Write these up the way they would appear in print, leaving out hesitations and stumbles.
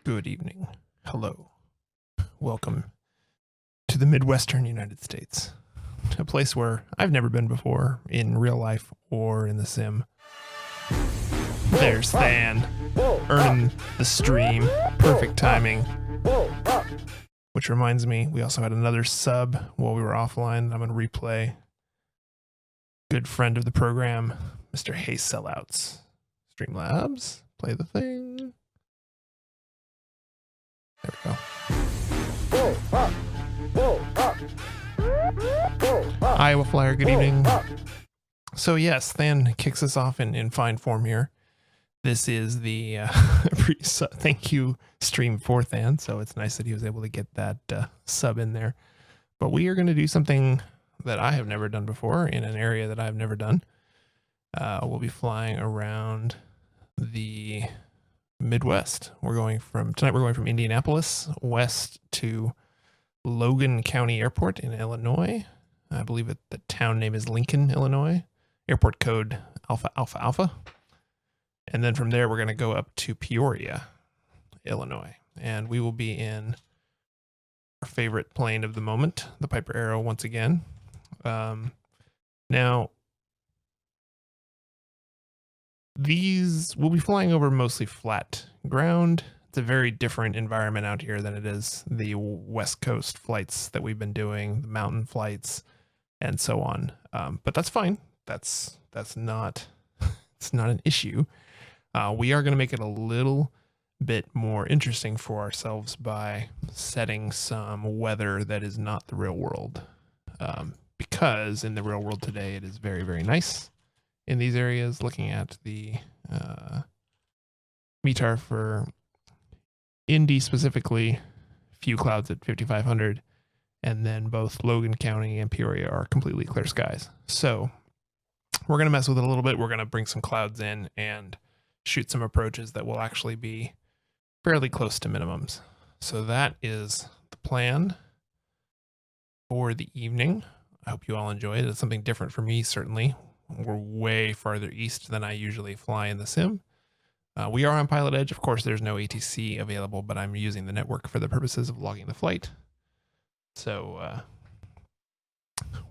Good evening. Hello. Welcome to the Midwestern United States, a place where I've never been before in real life or in the sim. There's Than, earning the stream, perfect timing. Which reminds me, we also had another sub while we were offline. I'm going to replay. Good friend of the program, Mr. Hey Sellouts. Streamlabs, play the thing. There we go. Iowa Flyer, good evening. So yes, Than kicks us off in fine form here. This is the thank you stream for Than, so it's nice that he was able to get that sub in there. But we are going to do something that I have never done before in an area that I've never done. We'll be flying around the Midwest. Tonight we're going from Indianapolis west to Logan County Airport in Illinois. I believe the town name is Lincoln, Illinois. Airport code Alpha Alpha Alpha. And then from there we're going to go up to Peoria, Illinois. And we will be in our favorite plane of the moment, the Piper Arrow once again. Now, we'll be flying over mostly flat ground. It's a very different environment out here than it is the West Coast flights that we've been doing, the mountain flights, and so on. But that's fine. That's not it's not an issue. We are going to make it a little bit more interesting for ourselves by setting some weather that is not the real world. Because in the real world today, it is very, very nice. In these areas, looking at the METAR for Indy specifically, few clouds at 5,500, and then both Logan County and Peoria are completely clear skies. So we're going to mess with it a little bit. We're going to bring some clouds in and shoot some approaches that will actually be fairly close to minimums. So that is the plan for the evening. I hope you all enjoy it. It's something different for me, certainly. We're way farther east than I usually fly in the sim. We are on Pilot Edge. Of course, there's no ATC available, but I'm using the network for the purposes of logging the flight. So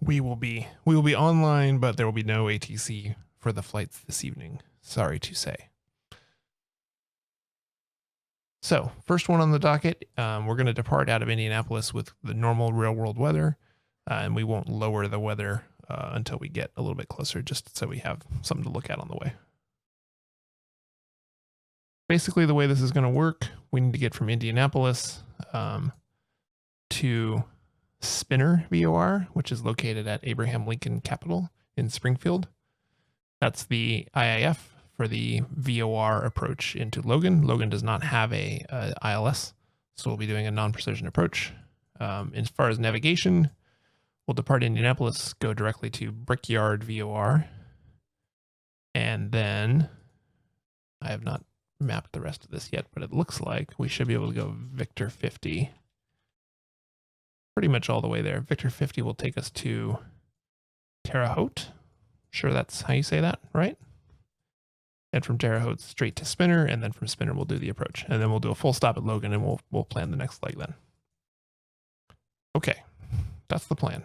we will be online, but there will be no ATC for the flights this evening. Sorry to say. So first one on the docket, we're going to depart out of Indianapolis with the normal real world weather, and we won't lower the weather until we get a little bit closer, just so we have something to look at on the way. Basically, the way this is going to work, we need to get from Indianapolis to Spinner VOR, which is located at Abraham Lincoln Capitol in Springfield. That's the IIF for the VOR approach into Logan. Logan does not have a ILS, so we'll be doing a non-precision approach. As far as navigation, we'll depart Indianapolis, go directly to Brickyard VOR, and then I have not mapped the rest of this yet, but it looks like we should be able to go Victor 50 pretty much all the way there. Victor 50 will take us to Terre Haute. Sure, that's how you say that, right? And from Terre Haute straight to Spinner, and then from Spinner we'll do the approach, and then we'll do a full stop at Logan, and we'll plan the next leg then. Okay, that's the plan.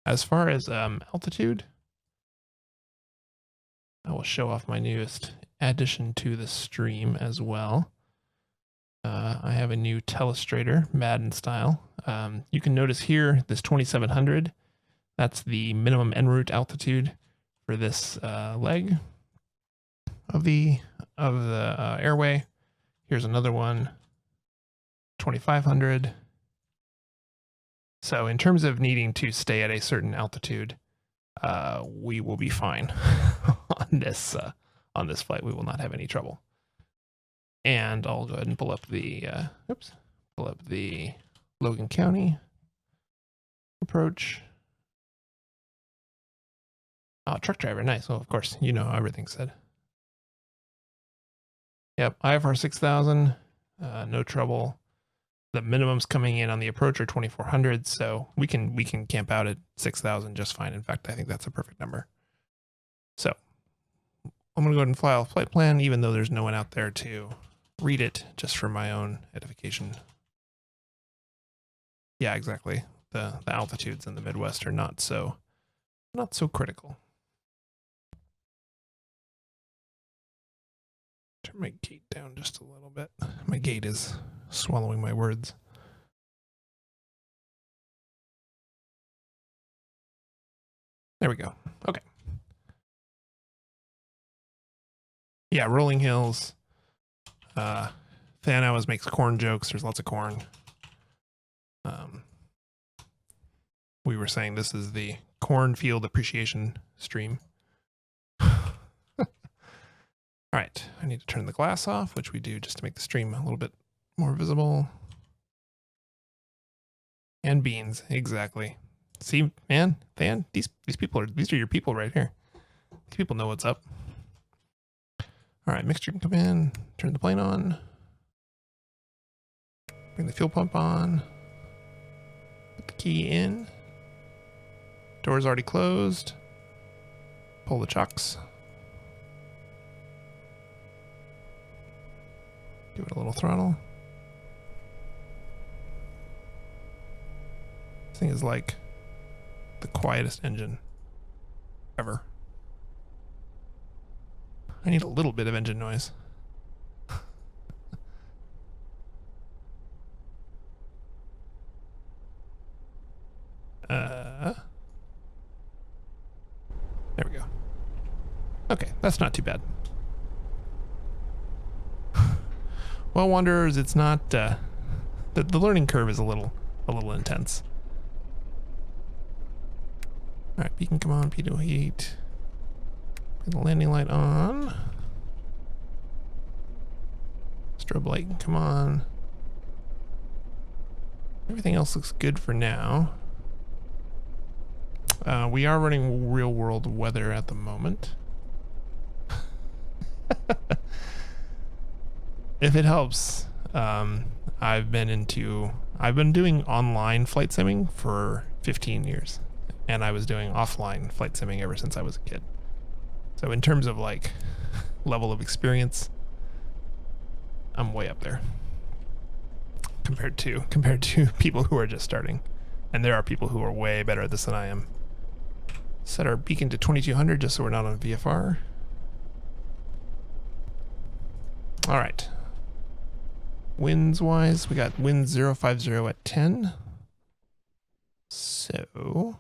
As far as altitude, I will show off my newest addition to the stream as well. I have a new telestrator, Madden style. You can notice here, this 2,700, that's the minimum en route altitude for this leg of the airway. Here's another one, 2,500. So in terms of needing to stay at a certain altitude, we will be fine on this flight. We will not have any trouble. And I'll go ahead and pull up the Logan County approach. Oh, truck driver, nice. Well, of course, you know how everything's said. Yep, IFR 6000, no trouble. The minimums coming in on the approach are 2,400, so we can camp out at 6,000 just fine. In fact, I think that's a perfect number. So I'm going to go ahead and file a flight plan, even though there's no one out there to read it, just for my own edification. Yeah, exactly. The altitudes in the Midwest are not so critical. Turn my gate down just a little bit. My gate is swallowing my words. There we go. Okay. Yeah, rolling hills. Fan always makes corn jokes. There's lots of corn. We were saying this is the cornfield appreciation stream. All right, I need to turn the glass off, which we do just to make the stream a little bit more visible. And beans, exactly. See, man, Than, these are your people right here. These people know what's up. All right, mixture can come in, turn the plane on, bring the fuel pump on, put the key in, door's already closed, pull the chocks, give it a little throttle. This thing is like the quietest engine ever. I need a little bit of engine noise. There we go. Okay, that's not too bad. Well, Wanderers, it's not, the learning curve is a little intense. All right, beacon, come on, pitot heat. Bring the landing light on. Strobe light, come on. Everything else looks good for now. We are running real world weather at the moment. If it helps, I've been doing online flight simming for 15 years, and I was doing offline flight simming ever since I was a kid. So in terms of like level of experience, I'm way up there compared to people who are just starting. And there are people who are way better at this than I am. Set our beacon to 2200 just so we're not on VFR. All right. Winds wise, we got wind 050 at 10. So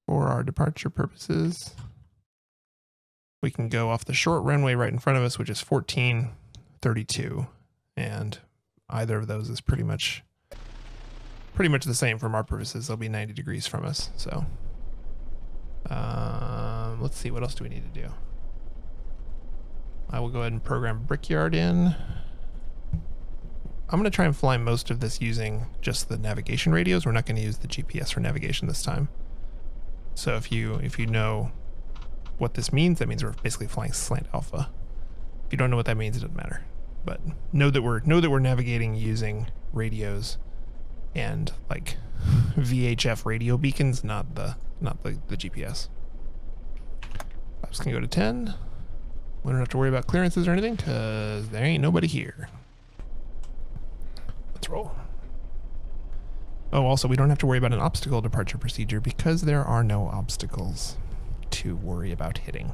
for our departure purposes, we can go off the short runway right in front of us, which is 1432, and either of those is pretty much the same from our purposes. They'll be 90 degrees from us. So let's see, what else do we need to do? I will go ahead and program Brickyard in. I'm going to try and fly most of this using just the navigation radios. We're not going to use the GPS for navigation this time. So if you know what this means, that means we're basically flying slant alpha. If you don't know what that means, it doesn't matter. But know that we're navigating using radios and like VHF radio beacons, not the GPS. I'm just gonna go to 10. We don't have to worry about clearances or anything because there ain't nobody here. Let's roll. Oh, also, we don't have to worry about an obstacle departure procedure because there are no obstacles to worry about hitting.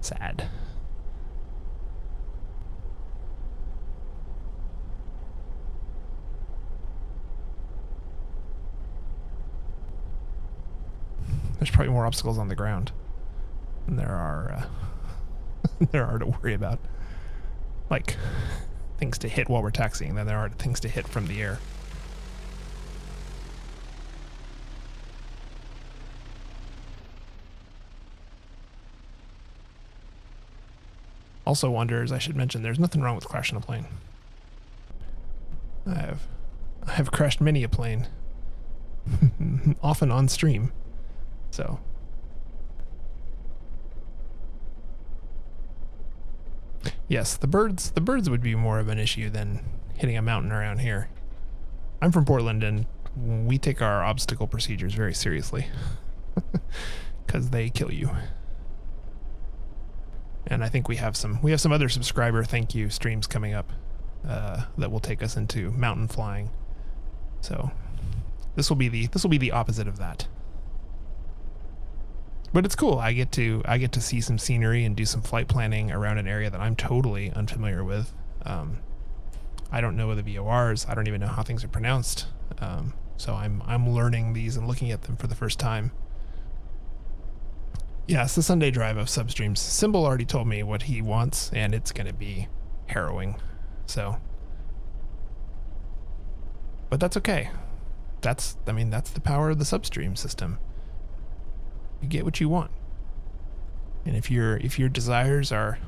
Sad. There's probably more obstacles on the ground than there are to worry about. Like things to hit while we're taxiing than there are things to hit from the air. Also, Wanderers, I should mention, there's nothing wrong with crashing a plane. I have crashed many a plane, often on stream. So, yes, the birds would be more of an issue than hitting a mountain around here. I'm from Portland, and we take our obstacle procedures very seriously because they kill you. And I think we have some other subscriber thank you streams coming up that will take us into mountain flying. So this will be the opposite of that. But it's cool. I get to see some scenery and do some flight planning around an area that I'm totally unfamiliar with. I don't know the VORs. I don't even know how things are pronounced. So I'm learning these and looking at them for the first time. Yeah, it's the Sunday drive of substreams. Symbol already told me what he wants, and it's going to be harrowing. So, but that's okay. That's the power of the substream system. You get what you want. And if your desires are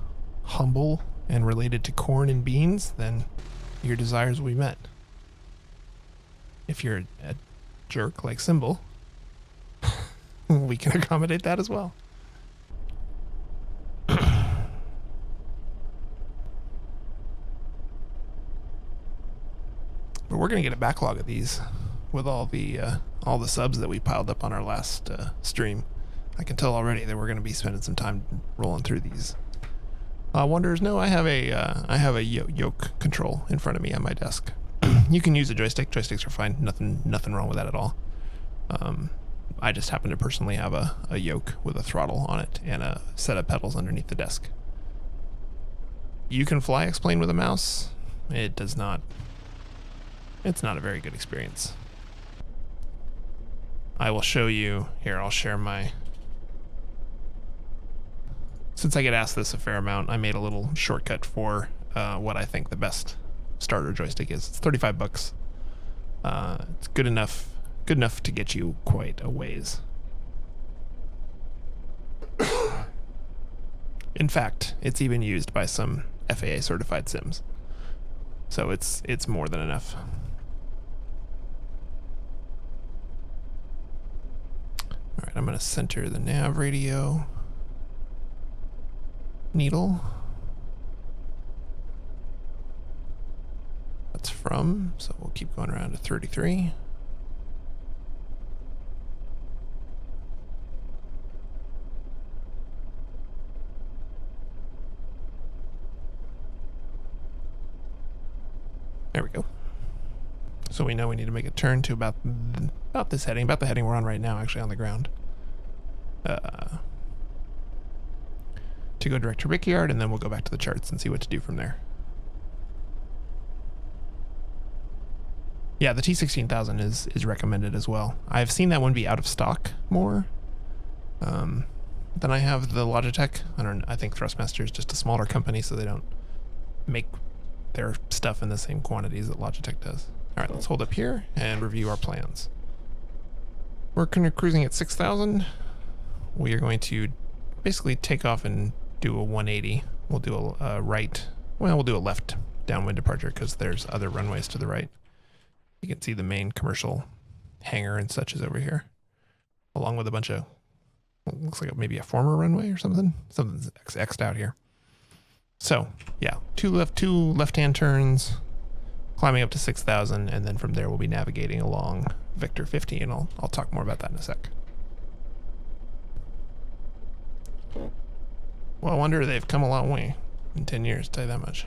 humble and related to corn and beans, then your desires will be met. If you're a jerk like Symbol, we can accommodate that as well. But we're gonna get a backlog of these with all the subs that we piled up on our last stream. I can tell already that we're gonna be spending some time rolling through these. Wonders, no, I have a yoke control in front of me on my desk. You can use a joystick. Joysticks are fine. Nothing wrong with that at all. I just happen to personally have a yoke with a throttle on it and a set of pedals underneath the desk. You can fly X-Plane with a mouse. It does not. It's not a very good experience. I will show you here. I'll share my. Since I get asked this a fair amount, I made a little shortcut for what I think the best starter joystick is. It's $35. It's good enough to get you quite a ways. In fact, it's even used by some FAA certified sims. So it's more than enough. All right, I'm going to center the nav radio needle. That's from, so we'll keep going around to 33. There we go. So we know we need to make a turn to about this heading, about the heading we're on right now, actually on the ground. To go direct to Rickyard, and then we'll go back to the charts and see what to do from there. Yeah, the T16000 is recommended as well. I've seen that one be out of stock more than I have the Logitech. I think Thrustmaster is just a smaller company, so they don't make their stuff in the same quantities that Logitech does. All right, let's hold up here and review our plans. We're kind of cruising at 6,000. We are going to basically take off and do a 180. We'll do a we'll do a left downwind departure because there's other runways to the right. You can see the main commercial hangar and such is over here, along with a bunch of, looks like maybe a former runway or something. Something's X'd out here. So yeah, two left-hand turns, climbing up to 6,000, and then from there we'll be navigating along Victor 50, and I'll talk more about that in a sec. Well, I wonder they've come a long way in 10 years, tell you that much.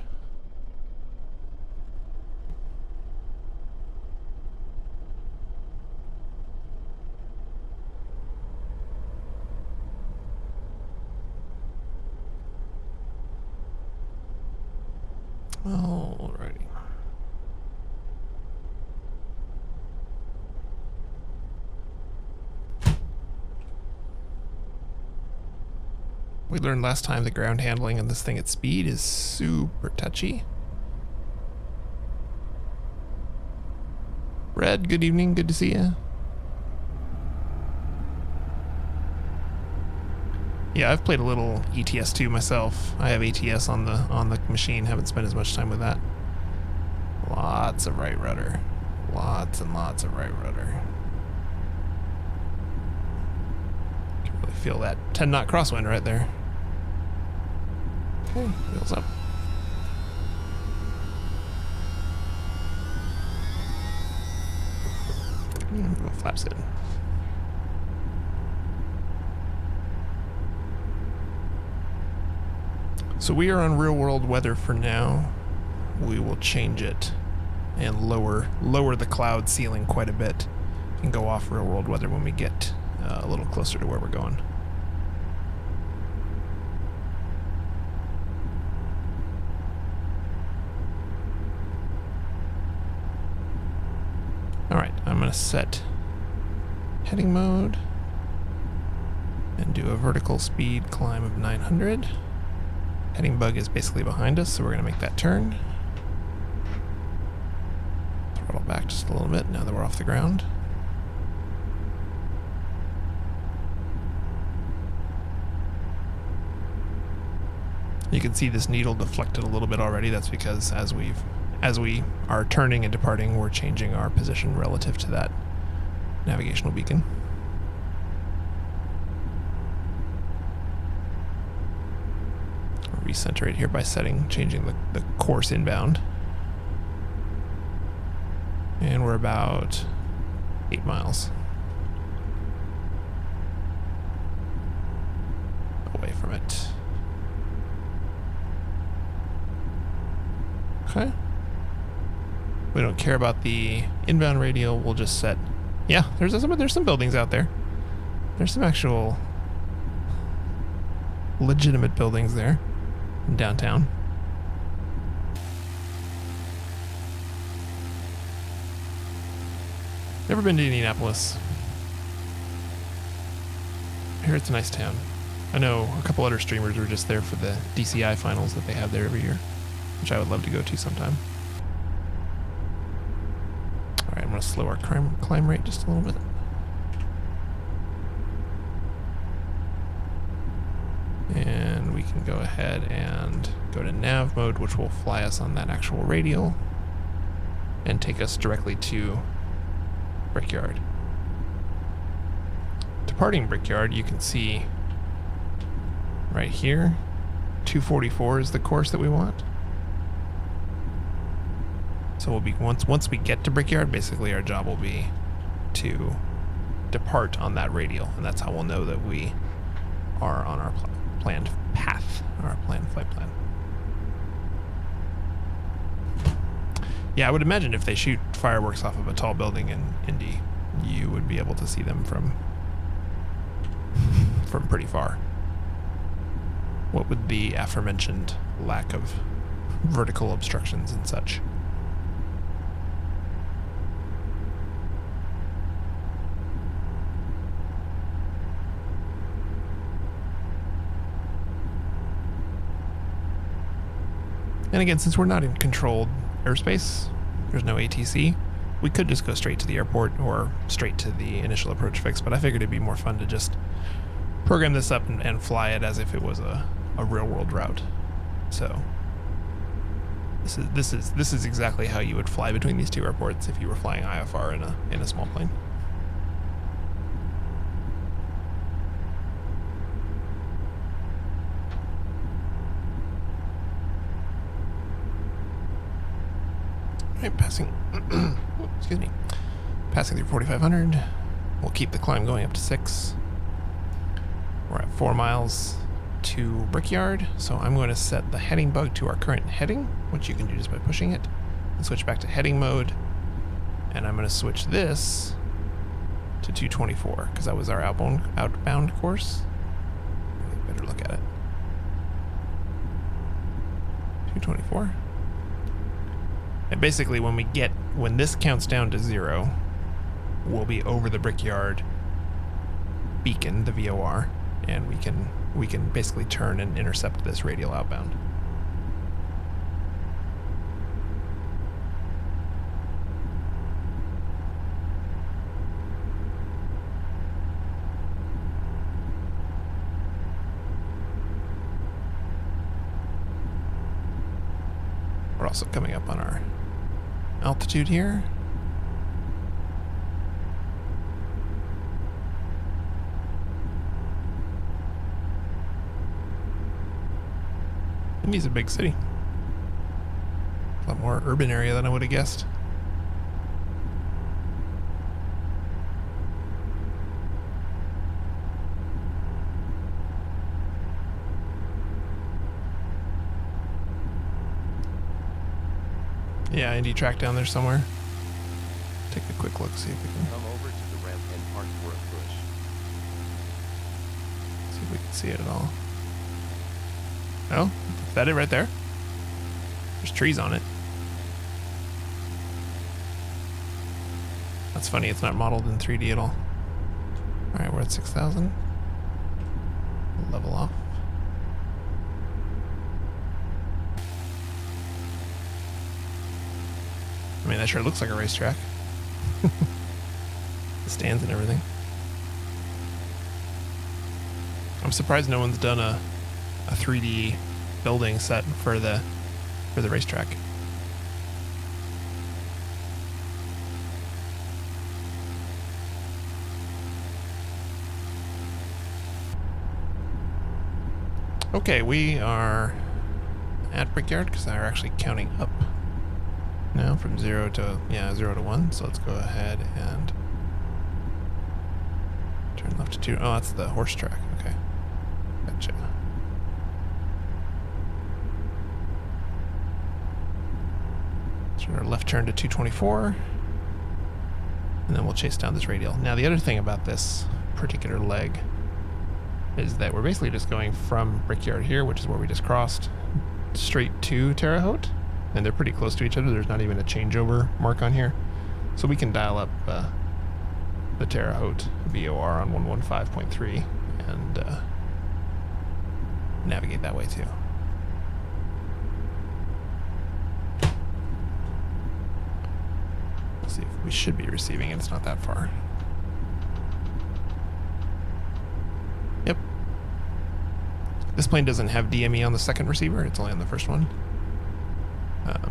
Alrighty. We learned last time the ground handling on this thing at speed is super touchy. Red, good evening, good to see you. Yeah, I've played a little ETS2 myself. I have ATS on the machine, haven't spent as much time with that. Lots of right rudder. Lots and lots of right rudder. Can really feel that 10-knot crosswind right there. Okay, wheels up. Flaps in. So we are on real world weather for now. We will change it and lower the cloud ceiling quite a bit and go off real world weather when we get a little closer to where we're going. Alright, I'm going to set heading mode and do a vertical speed climb of 900. Heading bug is basically behind us, so we're going to make that turn. Throttle back just a little bit now that we're off the ground. You can see this needle deflected a little bit already. That's because as we are turning and departing, we're changing our position relative to that navigational beacon. I'll recenter it here by changing the course inbound. And we're about 8 miles away from it. Okay. We don't care about the inbound radial. We'll just set. Yeah, there's some buildings out there. There's some actual legitimate buildings there in downtown. Never been to Indianapolis. I hear it's a nice town. I know a couple other streamers were just there for the DCI finals that they have there every year, which I would love to go to sometime. Alright, I'm going to slow our climb rate just a little bit. And we can go ahead and go to nav mode, which will fly us on that actual radial and take us directly to Brickyard. Departing Brickyard, you can see right here, 244 is the course that we want. So we'll be once we get to Brickyard, basically our job will be to depart on that radial, and that's how we'll know that we are on our planned path, our planned flight plan. Yeah, I would imagine if they shoot fireworks off of a tall building in Indy, you would be able to see them from pretty far. What with the aforementioned lack of vertical obstructions and such. And again, since we're not in controlled airspace, there's no ATC, we could just go straight to the airport or straight to the initial approach fix, but I figured it'd be more fun to just program this up and fly it as if it was a real world route. So this is exactly how you would fly between these two airports if you were flying IFR in a small plane. Right, passing, excuse me, passing through 4,500. We'll keep the climb going up to 6. We're at 4 miles to Brickyard, so I'm going to set the heading bug to our current heading, which you can do just by pushing it, and switch back to heading mode. And I'm going to switch this to 224 because that was our outbound course. Better look at it. 224. And basically when this counts down to 0, we'll be over the Brickyard beacon, the VOR, and we can basically turn and intercept this radial outbound. We're also coming up on our altitude here. Indy's a big city. A lot more urban area than I would have guessed. Yeah, Indy track down there somewhere. Take a quick look, see if we can. Come over to the ramp and park for a push. See if we can see it at all. Oh, is that it right there? There's trees on it. That's funny, it's not modeled in 3D at all. Alright, we're at 6,000. We'll level off. I mean, that sure looks like a racetrack. The stands and everything. I'm surprised no one's done a 3D building set for the racetrack. Okay, we are at Brickyard because they're actually counting up now from 0 to 1. So let's go ahead and turn left to 2. Oh, that's the horse track. Okay, gotcha. Turn our left turn to 224, and then we'll chase down this radial. Now, the other thing about this particular leg is that we're basically just going from Brickyard here, which is where we just crossed, straight to Terre Haute, and they're pretty close to each other. There's not even a changeover mark on here, so we can dial up the Terre Haute VOR on 115.3 and navigate that way too. Let's see if we should be receiving it. It's not that far. Yep. This plane doesn't have DME on the second receiver. It's only on the first one. I'm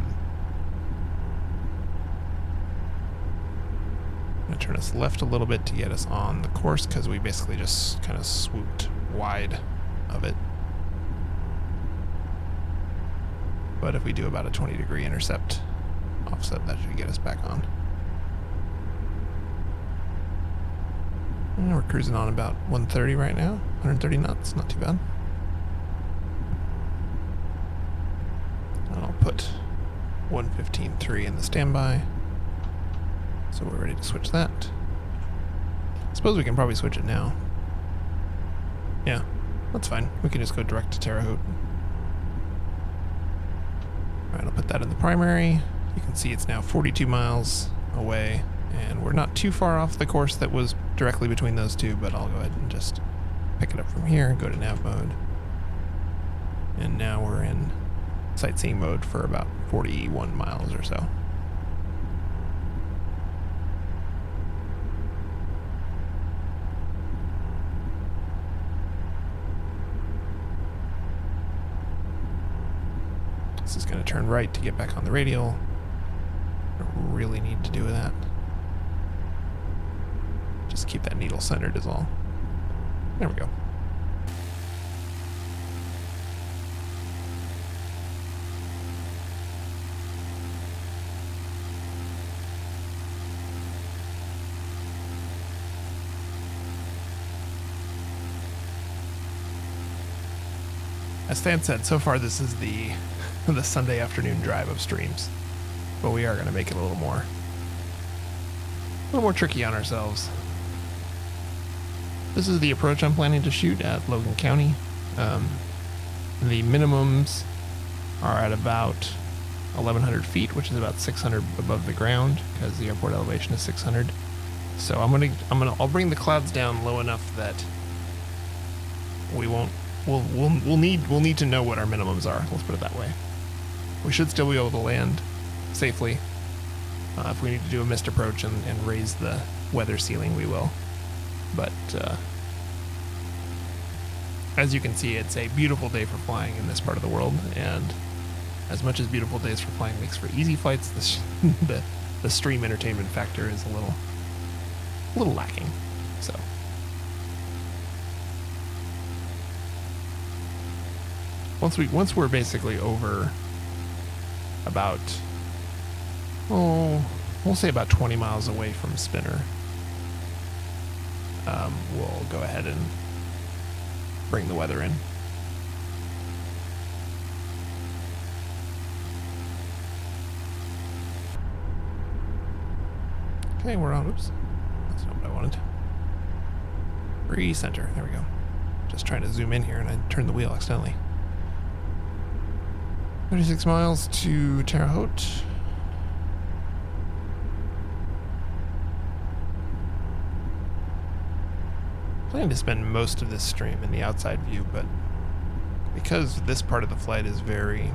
going to turn us left a little bit to get us on the course because we basically just kind of swooped wide of it. But if we do about a 20-degree intercept offset, that should get us back on. And we're cruising on about 130 right now, 130 knots, not too bad. And I'll put 115.3 in the standby. So we're ready to switch that. I suppose we can probably switch it now. Yeah, that's fine. We can just go direct to Terre Haute. Alright, I'll put that in the primary. You can see it's now 42 miles away, and we're not too far off the course that was directly between those two, but I'll go ahead and just pick it up from here, go to nav mode. And now we're in sightseeing mode for about 41 miles or so. This is going to turn right to get back on the radial. Don't really need to do that. Just keep that needle centered is all. There we go. As Stan said, so far this is the Sunday afternoon drive of streams, but we are going to make it a little more tricky on ourselves. This is the approach I'm planning to shoot at Logan County. The minimums are at about 1,100 feet, which is about 600 above the ground because the airport elevation is 600. So I'll bring the clouds down low enough that we'll need to know what our minimums are. Let's put it that way. We should still be able to land safely. If we need to do a missed approach and raise the weather ceiling, we will. But as you can see, it's a beautiful day for flying in this part of the world, and as much as beautiful days for flying makes for easy flights, the stream entertainment factor is a little lacking. So once we're basically over about, we'll say about 20 miles away from Spinner, we'll go ahead and bring the weather in. Okay, we're on. Oops. That's not what I wanted. Recenter. There we go. Just trying to zoom in here and I turned the wheel accidentally. 36 miles to Terre Haute. Planning to spend most of this stream in the outside view, but because this part of the flight is very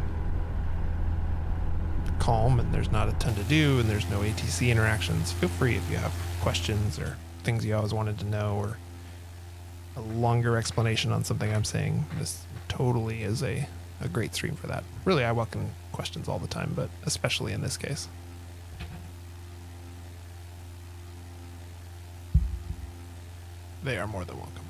calm and there's not a ton to do and there's no ATC interactions, feel free if you have questions or things you always wanted to know or a longer explanation on something I'm saying. This totally is a great stream for that. Really, I welcome questions all the time, but especially in this case. They are more than welcome.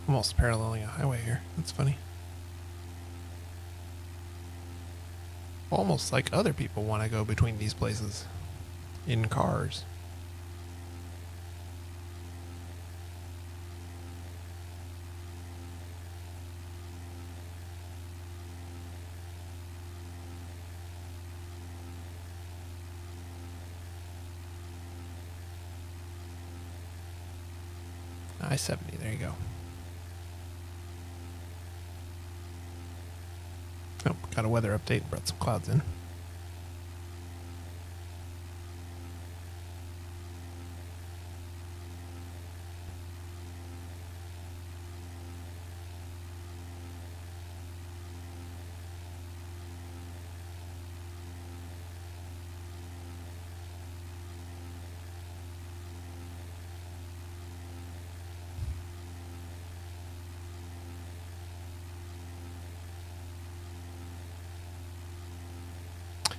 Almost paralleling a highway here. That's funny. Almost like other people want to go between these places in cars. I-70, there you go. Oh, got a weather update, brought some clouds in.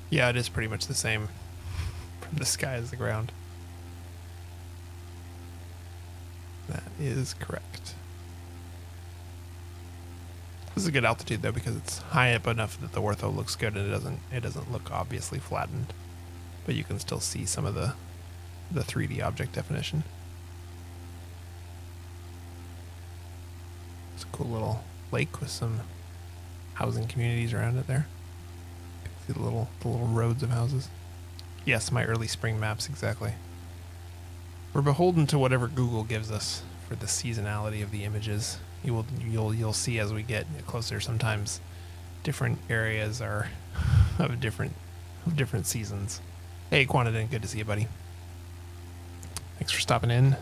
Yeah, it is pretty much the same from the sky as the ground. That is correct. This is a good altitude though because it's high up enough that the ortho looks good and it doesn't look obviously flattened, but you can still see some of the 3D object definition. It's a cool little lake with some housing communities around it there. See the little roads of houses. Yes, my early spring maps, exactly. We're beholden to whatever Google gives us for the seasonality of the images. You'll see as we get closer. Sometimes different areas are of different seasons. Hey, Quantadin, good to see you, buddy. Thanks for stopping in.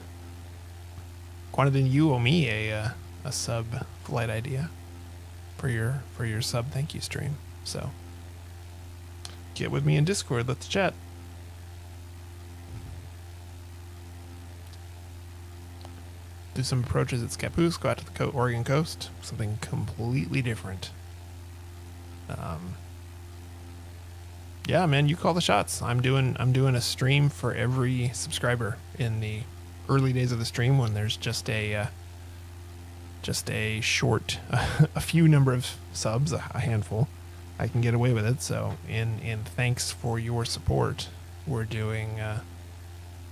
Quantadin, you owe me a sub flight idea for your sub thank you stream. So. Get with me in Discord. Let's chat. Do some approaches at Scappoose. Go out to the Oregon coast. Something completely different. Yeah, man, you call the shots. I'm doing a stream for every subscriber in the early days of the stream when there's just a short, a few number of subs, a handful. I can get away with it. So in thanks for your support, we're doing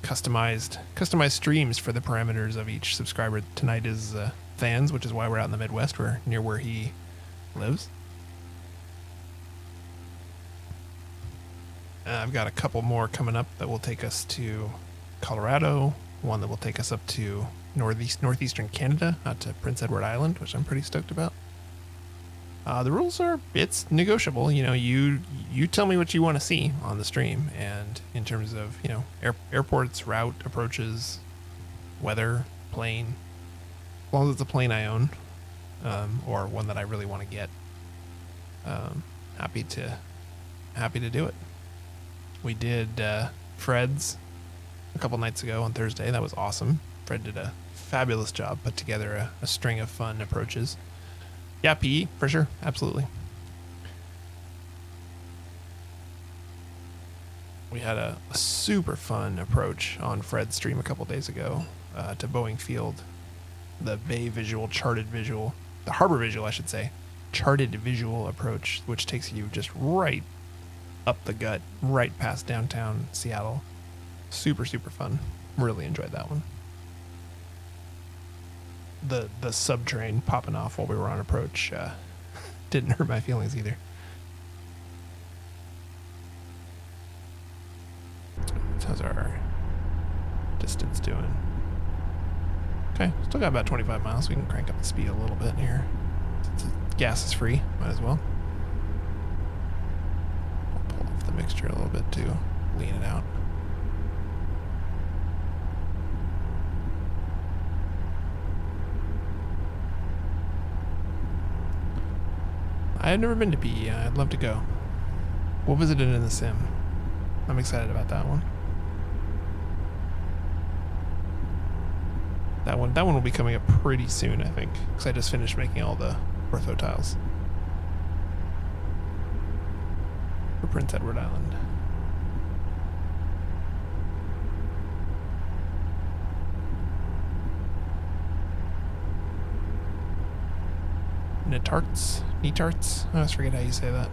customized streams for the parameters of each subscriber. Tonight is Than's, which is why we're out in the Midwest. We're near where he lives. I've got a couple more coming up that will take us to Colorado. One that will take us up to northeastern Canada, out to Prince Edward Island, which I'm pretty stoked about. The rules are, it's negotiable. You know, you tell me what you want to see on the stream. And in terms of, you know, airports, route, approaches, weather, plane, as long as it's a plane I own, or one that I really want to get, happy to do it. We did Fred's a couple nights ago on Thursday. That was awesome. Fred did a fabulous job, put together a string of fun approaches. Yeah, PE, for sure. Absolutely. We had a super fun approach on Fred's stream a couple days ago to Boeing Field. The bay visual, charted visual, the harbor visual, I should say, charted visual approach, which takes you just right up the gut, right past downtown Seattle. Super, super fun. Really enjoyed that one. The subtrain popping off while we were on approach didn't hurt my feelings either. How's our distance doing? Okay, still got about 25 miles. We can crank up the speed a little bit here. Since gas is free, might as well. I'll pull off the mixture a little bit to lean it out. I had never been to PEI. I'd love to go. We'll visit it in the sim. I'm excited about that one. That one will be coming up pretty soon, I think, because I just finished making all the ortho tiles for Prince Edward Island. Netarts? I always forget how you say that.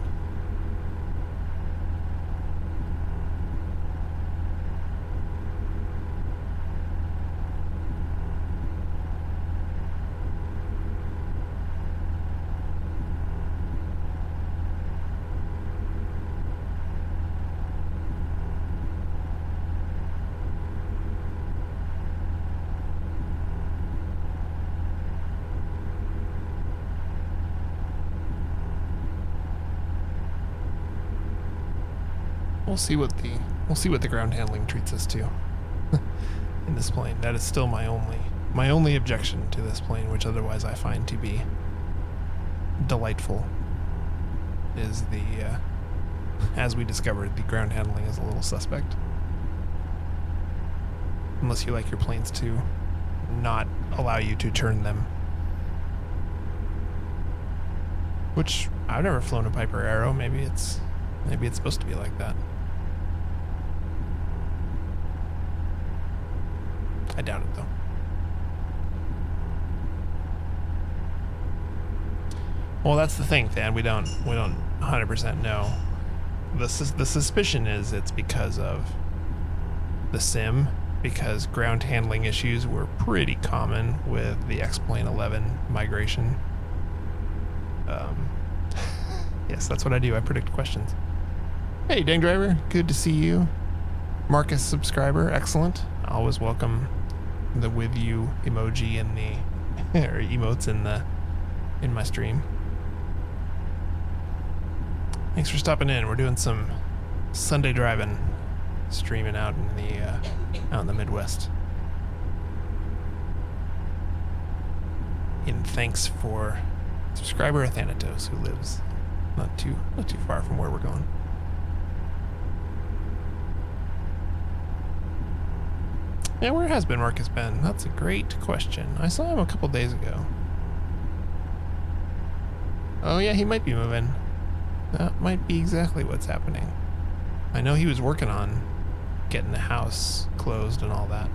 We'll see what the ground handling treats us to in this plane. That is still my only objection to this plane, which otherwise I find to be delightful, is the as we discovered, the ground handling is a little suspect. Unless you like your planes to not allow you to turn them. Which I've never flown a Piper Arrow. Maybe it's supposed to be like that. I doubt it though. Well, that's the thing, Than. We don't 100% know. The suspicion is it's because of the sim, because ground handling issues were pretty common with the X-Plane 11 migration. Yes, that's what I do. I predict questions. Hey, Dang Driver, good to see you. Marcus subscriber, excellent. I always welcome the with you emoji in the or emotes in my stream. Thanks for stopping in. We're doing some Sunday driving, streaming out in the Midwest. And thanks for subscriber Athanatos, who lives not too far from where we're going. Yeah, where has Marcus been? That's a great question. I saw him a couple days ago. Oh yeah, he might be moving. That might be exactly what's happening. I know he was working on getting the house closed and all that.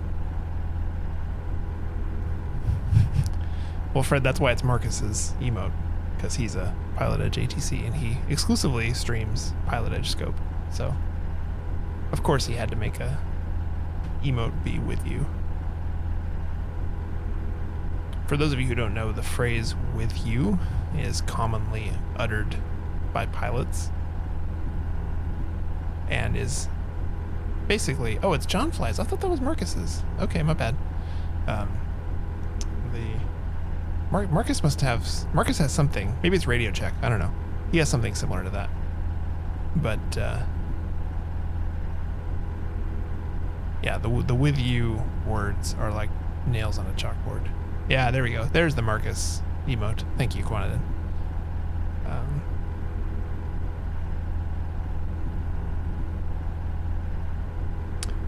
Well, Fred, that's why it's Marcus's emote, because he's a Pilot Edge ATC and he exclusively streams Pilot Edge scope. So, of course, he had to make a emote be with you. For those of you who don't know, the phrase "with you" is commonly uttered by pilots and is basically, oh, it's John Fly's. I thought that was Marcus's. Okay, my bad. Marcus has something. Maybe it's Radio Check. I don't know. He has something similar to that. But yeah, the with you words are like nails on a chalkboard. Yeah, there we go. There's the Marcus emote. Thank you, Quantidin.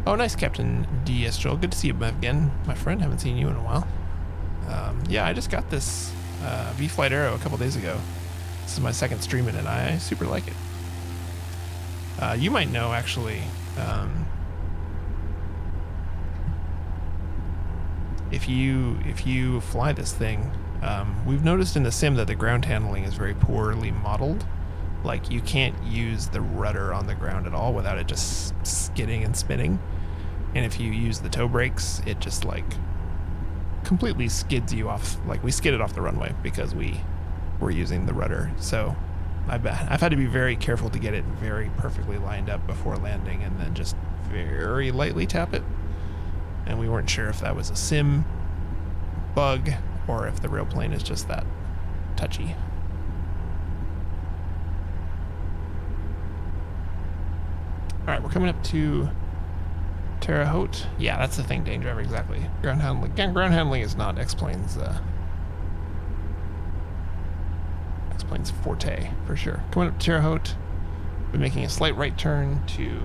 Oh, nice, Captain DS Joel. Good to see you again, my friend. Haven't seen you in a while. Yeah, I just got this vFlyte Arrow a couple days ago. This is my second stream in it. I super like it. You might know, actually, if you fly this thing, we've noticed in the sim that the ground handling is very poorly modeled. Like, you can't use the rudder on the ground at all without it just skidding and spinning. And if you use the toe brakes, it just like completely skids you off. Like we skidded off the runway because we were using the rudder. So I've had to be very careful to get it very perfectly lined up before landing and then just very lightly tap it. And we weren't sure if that was a sim bug or if the real plane is just that touchy. All right, we're coming up to Terre Haute. Yeah, that's the thing, Dane Driver, exactly. Ground handling. Yeah, ground handling is not X-Plane's forte, for sure. Coming up to Terre Haute, we're making a slight right turn to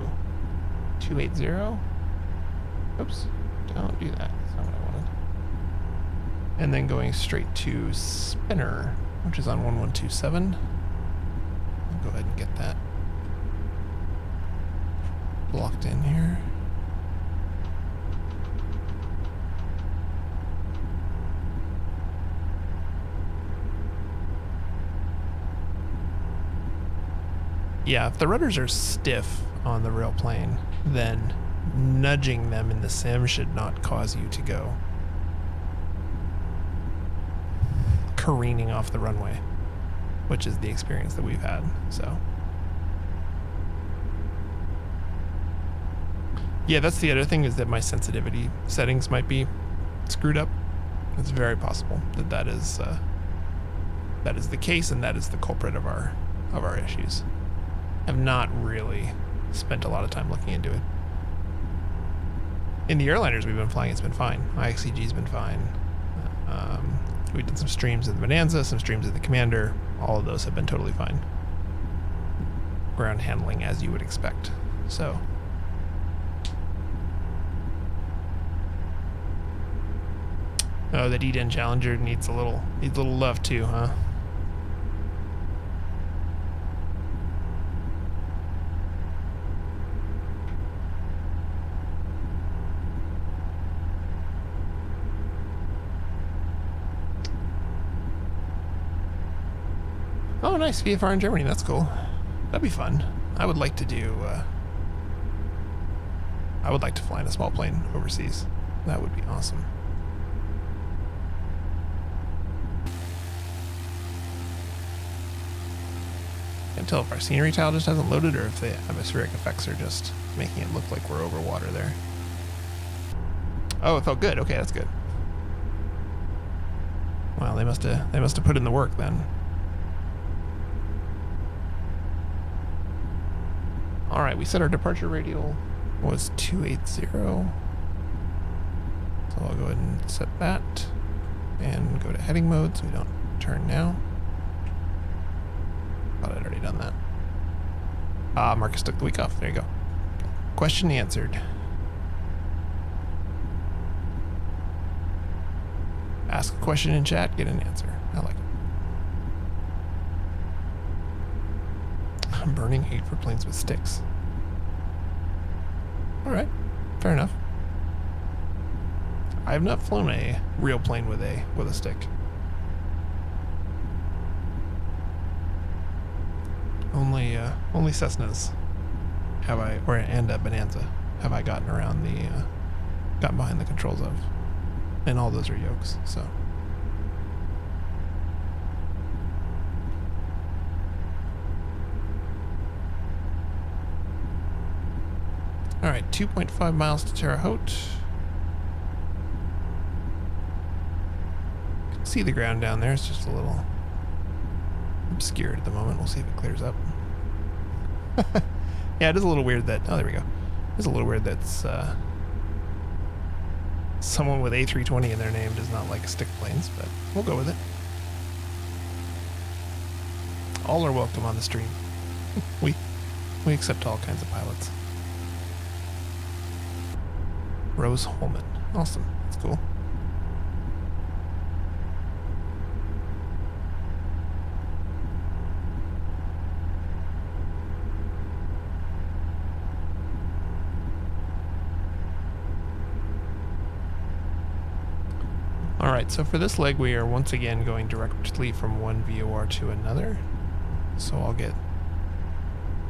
280. Oops, don't do that. That's not what I wanted. And then going straight to Spinner, which is on 1127. I'll go ahead and get that blocked in here. Yeah, if the rudders are stiff on the real plane, then nudging them in the sim should not cause you to go careening off the runway, which is the experience that we've had. So yeah, that's the other thing, is that my sensitivity settings might be screwed up. It's very possible that that is the case, and that is the culprit of our issues. I've not really spent a lot of time looking into it. In the airliners we've been flying, it's been fine. IXCG's been fine. We did some streams in the Bonanza, some streams in the Commander. All of those have been totally fine. Ground handling as you would expect. So oh, the D-Den Challenger needs a little love too, huh? Oh, nice. VFR in Germany. That's cool. That'd be fun. I would like to do, I would like to fly in a small plane overseas. That would be awesome. Can't tell if our scenery tile just hasn't loaded or if the atmospheric effects are just making it look like we're over water there. Oh, it felt good. Okay, that's good. Well, they must have put in the work then. All right, we set our departure radial was 280. So I'll go ahead and set that and go to heading mode so we don't turn now. Thought I'd already done that. Marcus took the week off. There you go. Question answered. Ask a question in chat, get an answer. I like it. I'm burning hate for planes with sticks. Alright, fair enough. I have not flown a real plane with a stick. Only Cessnas have I, and a Bonanza have I gotten around gotten behind the controls of, and all those are yokes. So. All right, 2.5 miles to Terre Haute. You can see the ground down there. It's just a little obscured at the moment. We'll see if it clears up. Yeah, it is a little weird that... Oh, there we go. It's a little weird that someone with A320 in their name does not like stick planes, but we'll go with it. All are welcome on the stream. We accept all kinds of pilots. Rose Holman. Awesome. That's cool. Alright, so for this leg we are once again going directly from one VOR to another. So I'll get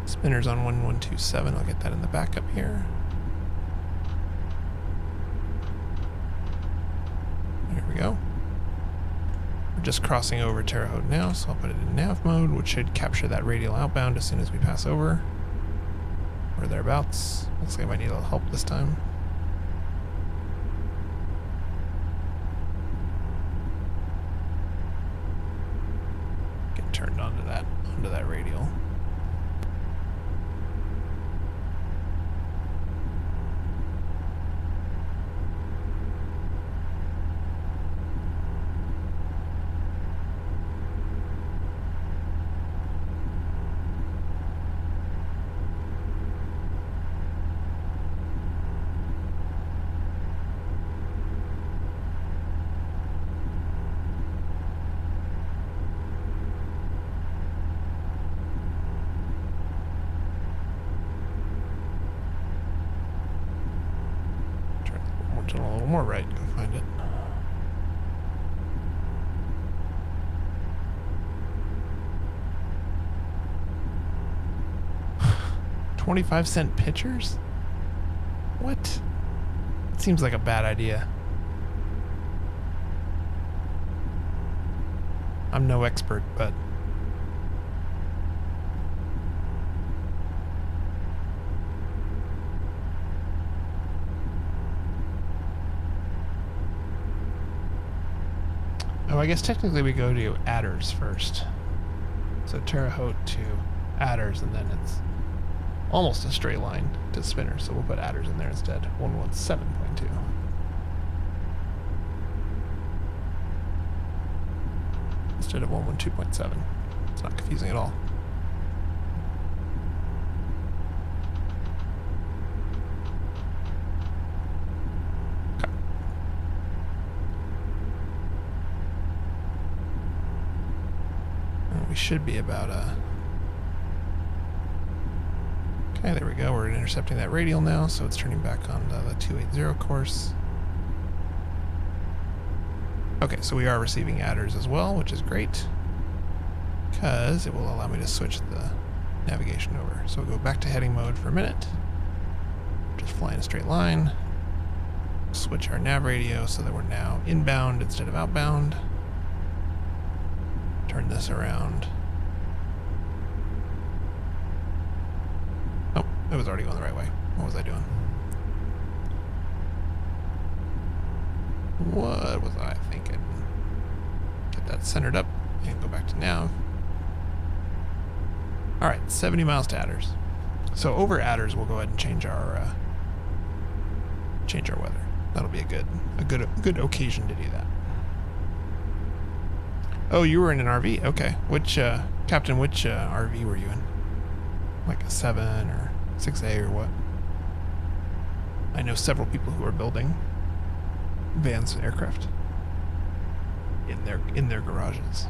spinners on 1127. I'll get that in the backup here. just crossing over Terre Haute now, so I'll put it in nav mode, which should capture that radial outbound as soon as we pass over. Or thereabouts. Looks like I might need a little help this time. Get turned onto that radial. Turn a little more right, go find it. $0.25 pitchers? What? It seems like a bad idea. I'm no expert, but oh, I guess technically we go to adders first. So Terre Haute to adders, and then it's almost a straight line to spinner, so we'll put adders in there instead. 117.2. Instead of 112.7. It's not confusing at all. We should be about okay, there we go. We're intercepting that radial now, so it's turning back on the 280 course. Okay, so we are receiving adders as well, which is great, because it will allow me to switch the navigation over. So we'll go back to heading mode for a minute. Just fly in a straight line. Switch our nav radio so that we're now inbound instead of outbound. Turn this around. Oh, it was already going the right way. What was I doing? What was I thinking? Get that centered up and go back to nav. All right, 70 miles to adders. So over adders, we'll go ahead and change our weather. That'll be a good occasion to do that. Oh, you were in an RV. Okay. Which Captain? Which RV were you in? Like a 7 or 6A or what? I know several people who are building Van's aircraft in their garages,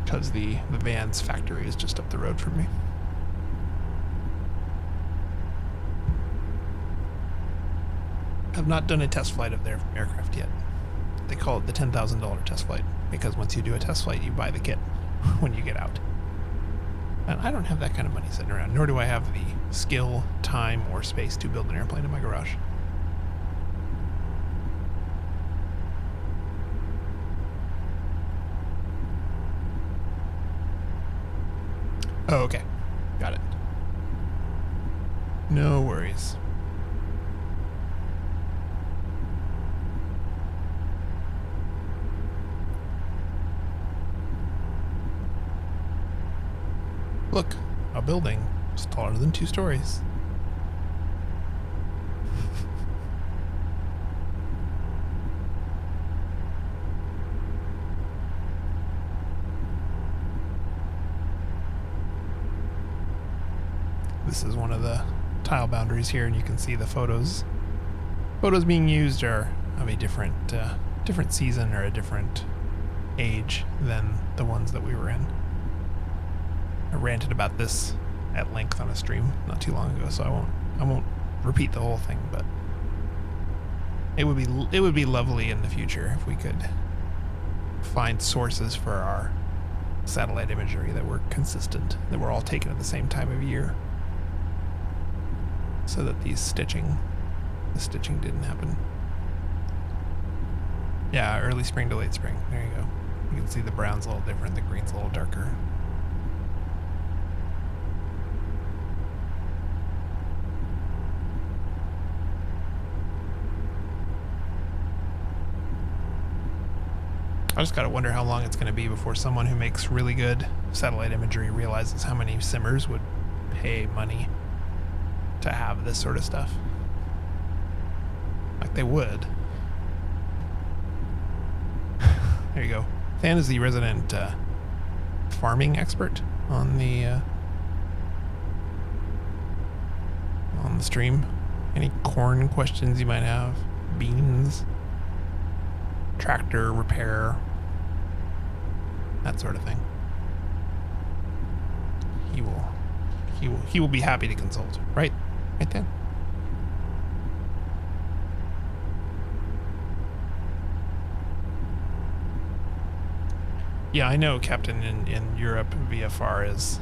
because the Van's factory is just up the road from me. I've not done a test flight of their aircraft yet. They call it the $10,000 test flight, because once you do a test flight, you buy the kit when you get out. And I don't have that kind of money sitting around, nor do I have the skill, time, or space to build an airplane in my garage. Oh, okay. Got it. No worries. Look, a building is taller than 2 stories. This is one of the tile boundaries here, and you can see the photos. Photos being used are of a different season or a different age than the ones that we were in. I ranted about this at length on a stream not too long ago, so I won't repeat the whole thing, but it would be lovely in the future if we could find sources for our satellite imagery that were consistent, that were all taken at the same time of year, so that the stitching didn't happen. Yeah, early spring to late spring. There you go. You can see the brown's a little different, the green's a little darker. I just gotta wonder how long it's gonna be before someone who makes really good satellite imagery realizes how many simmers would pay money to have this sort of stuff. Like they would. There you go. Than is the resident farming expert on the stream. Any corn questions you might have? Beans, tractor repair, that sort of thing. He will be happy to consult. Right then. Yeah, I know, Captain. In Europe, VFR is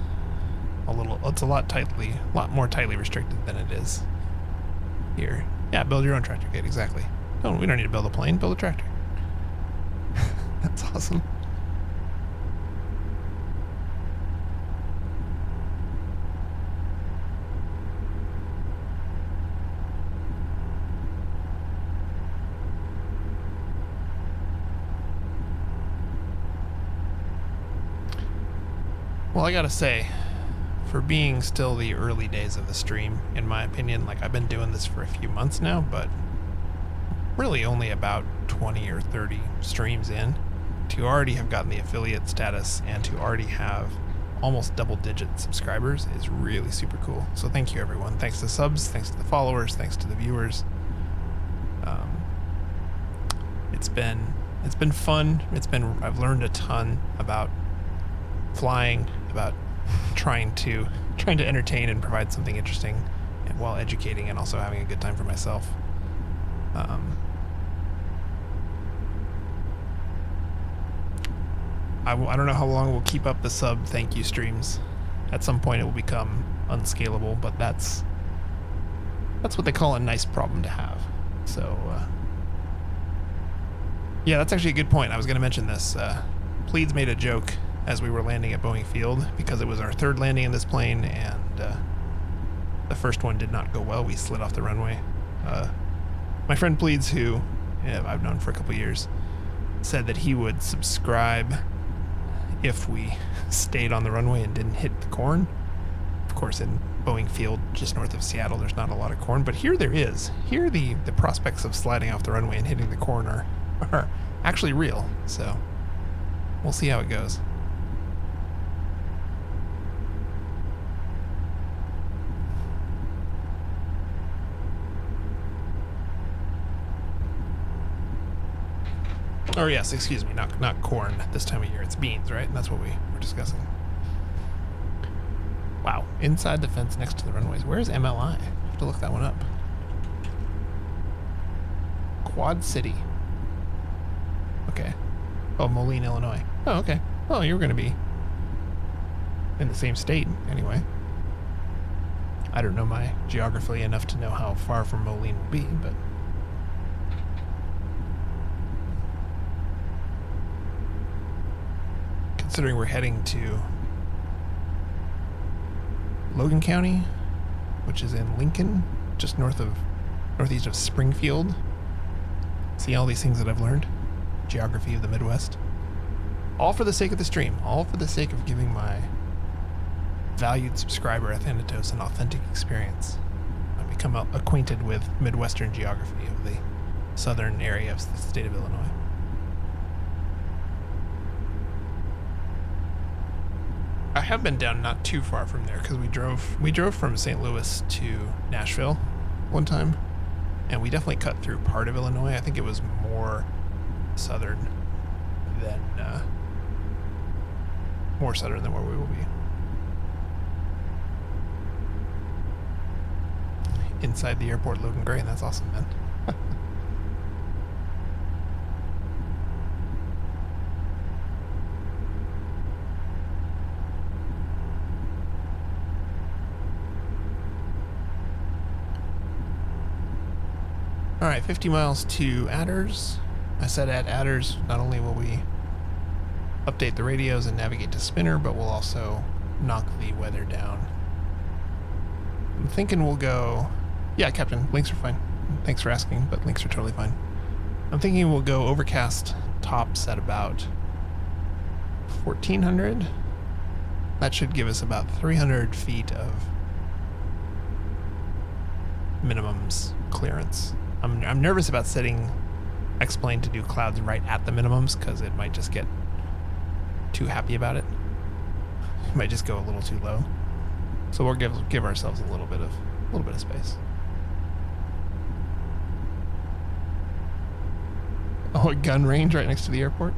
it's a lot more tightly restricted than it is here. Yeah, build your own tractor kit, exactly. We don't need to build a plane, build a tractor. That's awesome. Well, I gotta say, for being still the early days of the stream, in my opinion, like I've been doing this for a few months now, but really only about 20 or 30 streams in, to already have gotten the affiliate status and to already have almost double-digit subscribers is really super cool. So thank you, everyone. Thanks to subs, thanks to the followers, thanks to the viewers. It's been fun. I've learned a ton about flying, about trying to entertain and provide something interesting, and while educating and also having a good time for myself. I don't know how long we'll keep up the sub thank you streams. At some point it will become unscalable, but that's what they call a nice problem to have. So yeah, that's actually a good point. I was going to mention this. Pleeds made a joke as we were landing at Boeing Field, because it was our third landing in this plane, and the first one did not go well. We slid off the runway. My friend Pleeds, who I've known for a couple years, said that he would subscribe if we stayed on the runway and didn't hit the corn. Of course, in Boeing Field, just north of Seattle, there's not a lot of corn, but here there is. Here the prospects of sliding off the runway and hitting the corn are actually real, so we'll see how it goes. Oh yes, excuse me, not corn this time of year, it's beans, right? That's what we were discussing. Wow, inside the fence next to the runways. Where's MLI? I have to look that one up. Quad City. Okay. Oh, Moline, Illinois. Oh, okay. Oh, you're gonna be in the same state, anyway. I don't know my geography enough to know how far from Moline will be, but... considering we're heading to Logan County, which is in Lincoln, just northeast of Springfield. See all these things that I've learned? Geography of the Midwest. All for the sake of the stream. All for the sake of giving my valued subscriber Athanatos an authentic experience. I've become acquainted with Midwestern geography of the southern area of the state of Illinois. I have been down not too far from there, because we drove from St. Louis to Nashville one time, and we definitely cut through part of Illinois. I think it was more southern than where we will be. Inside the airport, Logan Gray, and that's awesome, man. All right, 50 miles to Adders. I said at Adders, not only will we update the radios and navigate to spinner, but we'll also knock the weather down. I'm thinking we'll go... Yeah, Captain, links are fine. Thanks for asking, but links are totally fine. I'm thinking we'll go overcast tops at about 1400. That should give us about 300 feet of minimums clearance. I'm nervous about setting X-Plane to do clouds right at the minimums because it might just get too happy about it. It might just go a little too low. So we'll give ourselves a little bit of space. Oh, a gun range right next to the airport?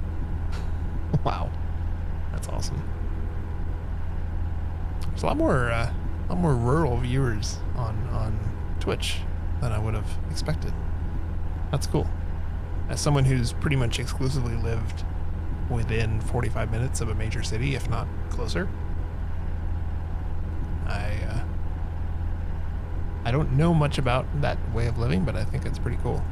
Wow. That's awesome. There's a lot more rural viewers on Twitch than I would have expected. That's cool. As someone who's pretty much exclusively lived within 45 minutes of a major city, if not closer, I don't know much about that way of living, but I think it's pretty cool.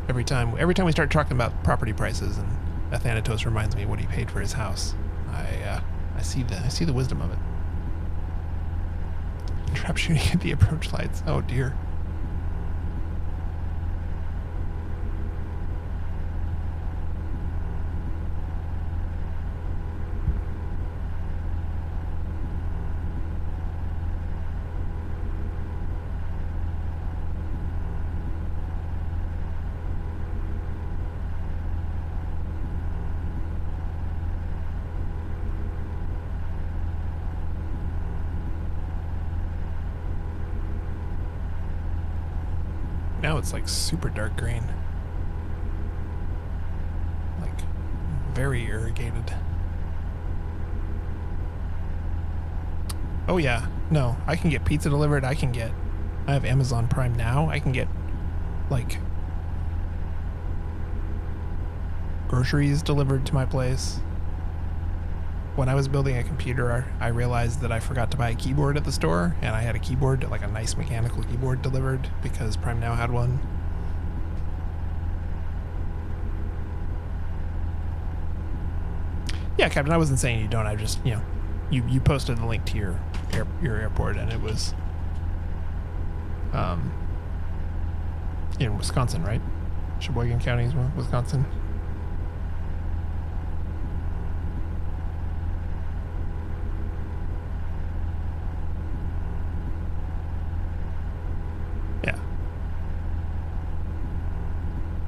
Every time we start talking about property prices, and Athanatos reminds me what he paid for his house, I see the wisdom of it. Trap shooting at the approach lights. Oh dear. Now it's like super dark green. Like very irrigated. Oh yeah, no, I can get pizza delivered. I have Amazon Prime now. I can get like groceries delivered to my place. When I was building a computer, I realized that I forgot to buy a keyboard at the store, and I had a keyboard, like a nice mechanical keyboard, delivered because Prime Now had one. Yeah, Captain, I wasn't saying you don't. I just, you posted the link to your airport, and it was in Wisconsin, right? Sheboygan County is Wisconsin.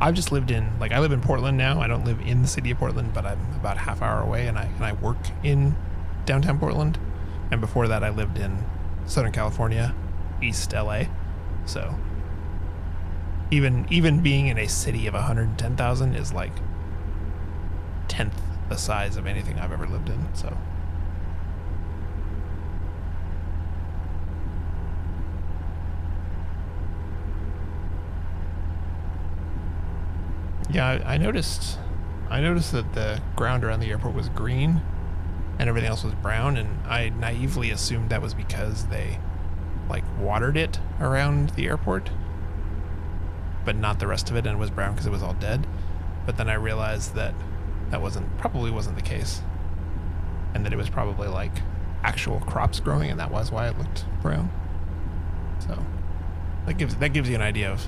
I've just lived I live in Portland now. I don't live in the city of Portland, but I'm about a half hour away, and I work in downtown Portland. And before that, I lived in Southern California, East LA. So even being in a city of 110,000 is like 10th the size of anything I've ever lived in. So. Yeah, I noticed that the ground around the airport was green and everything else was brown, and I naively assumed that was because they watered it around the airport, but not the rest of it, and it was brown because it was all dead. But then I realized that probably wasn't the case, and that it was probably actual crops growing, and that was why it looked brown. So that gives you an idea of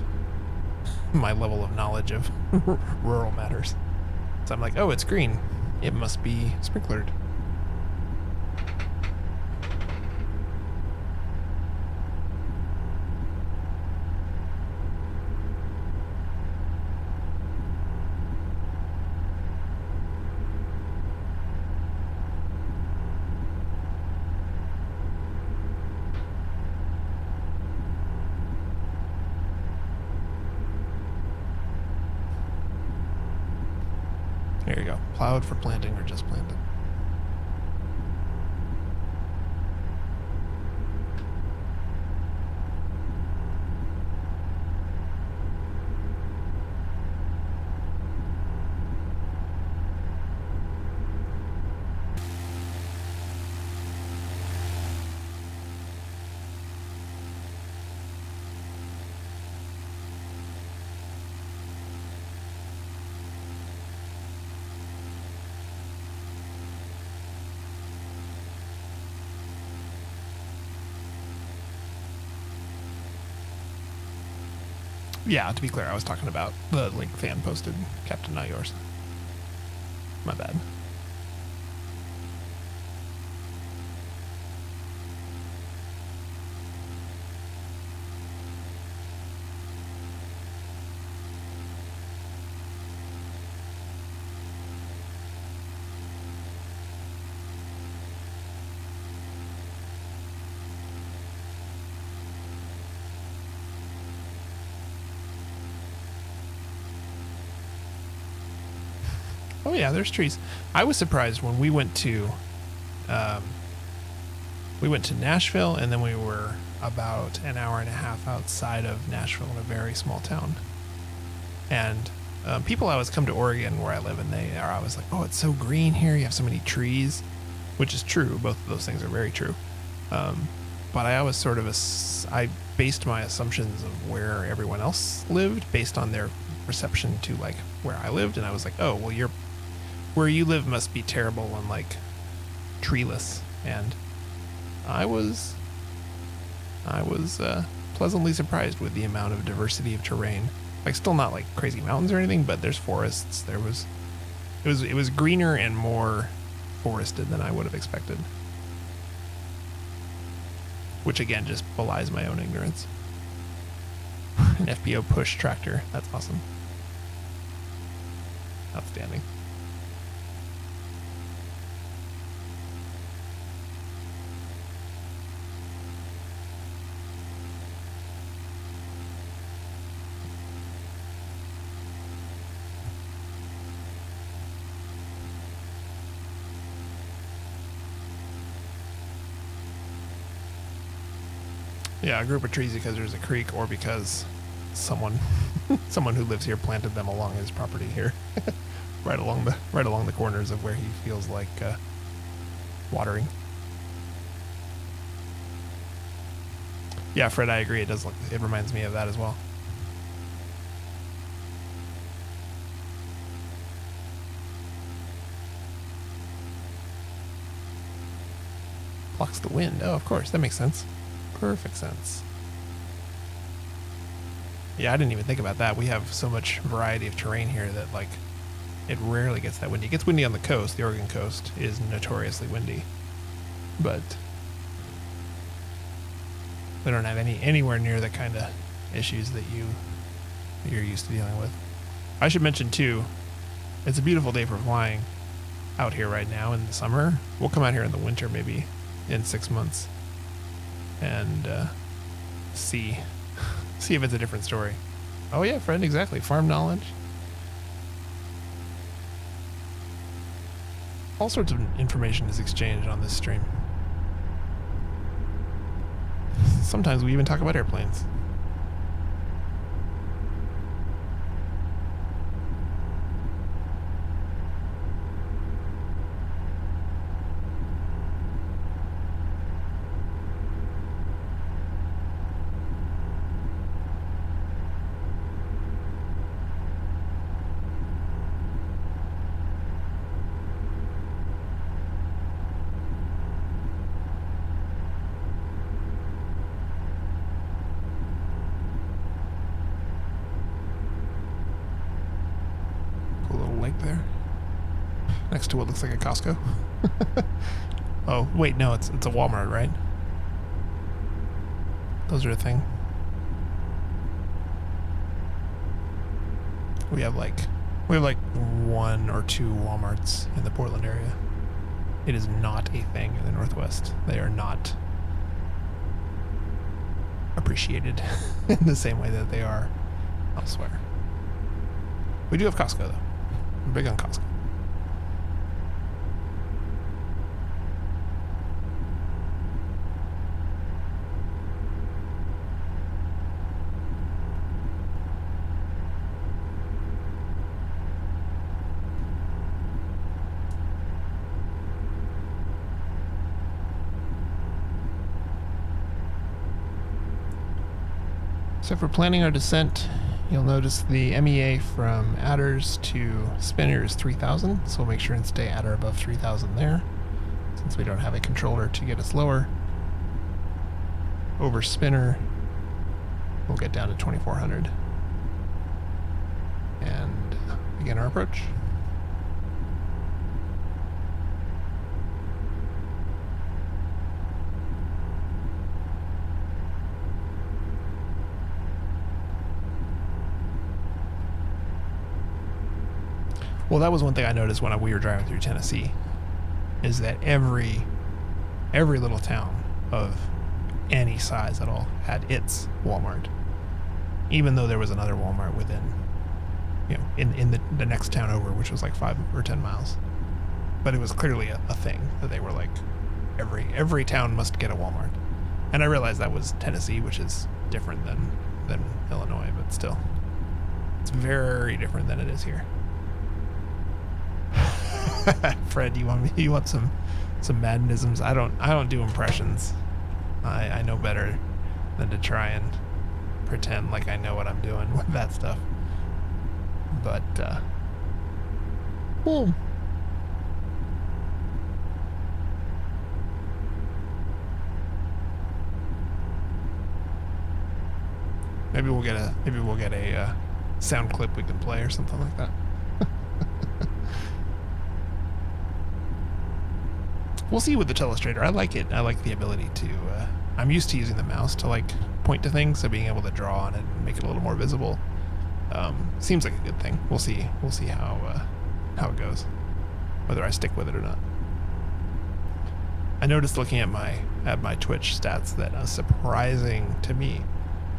my level of knowledge of rural matters. So I'm like, oh, it's green. It must be sprinklered. There you go. Plowed for planting or just planted. Yeah, to be clear, I was talking about the link fan posted, Captain Not Yours. My bad. Oh yeah, there's trees. I was surprised when we went to Nashville, and then we were about an hour and a half outside of Nashville in a very small town. And people always come to Oregon where I live, and they are always like, "Oh, it's so green here. You have so many trees," which is true. Both of those things are very true. But I always sort of I based my assumptions of where everyone else lived based on their reception to like where I lived, and I was like, "Oh, well, where you live must be terrible and like treeless." And I was pleasantly surprised with the amount of diversity of terrain. Like, still not like crazy mountains or anything, but there's forests. It was greener and more forested than I would have expected. Which again just belies my own ignorance. An FBO push tractor. That's awesome. Outstanding. Yeah, a group of trees because there's a creek, or because someone who lives here planted them along his property here, right along the corners of where he feels like watering. Yeah, Fred, I agree. It reminds me of that as well. Blocks the wind. Oh, of course, that makes sense. Perfect sense. Yeah, I didn't even think about that. We have so much variety of terrain here that like it rarely gets that windy. It gets windy on the coast. The Oregon coast is notoriously windy, but we don't have anywhere near the kind of issues that you're used to dealing with. I should mention too, it's a beautiful day for flying out here right now in the summer. We'll come out here in the winter, maybe in 6 months, and see if it's a different story. Oh yeah, friend, exactly. Farm knowledge. All sorts of information is exchanged on this stream. Sometimes we even talk about airplanes. There next to what looks like a Costco. Oh wait, no, it's a Walmart, right? Those are a thing. We have like 1 or 2 Walmarts in the Portland area. It is not a thing in the Northwest. They are not appreciated in the same way that they are elsewhere. We do have Costco though. I'm big on Costco. So for planning our descent, you'll notice the MEA from Adders to Spinner is 3,000, so we'll make sure and stay at or above 3,000 there, since we don't have a controller to get us lower. Over Spinner, we'll get down to 2,400. and begin our approach. Well, that was one thing I noticed when we were driving through Tennessee, is that every little town of any size at all had its Walmart, even though there was another Walmart within, in the next town over, which was like 5 or 10 miles. But it was clearly a thing that they were like, every town must get a Walmart. And I realized that was Tennessee, which is different than Illinois, but still, it's very different than it is here. Fred, you want some Maddenisms? I don't do impressions. I know better than to try and pretend like I know what I'm doing with that stuff. But well, maybe we'll get a sound clip we can play or something like that. We'll see with the telestrator. I like it. I like the ability to, I'm used to using the mouse to like point to things, so being able to draw on it and make it a little more visible seems like a good thing. We'll see how it goes, whether I stick with it or not. I noticed looking at my Twitch stats that a surprising to me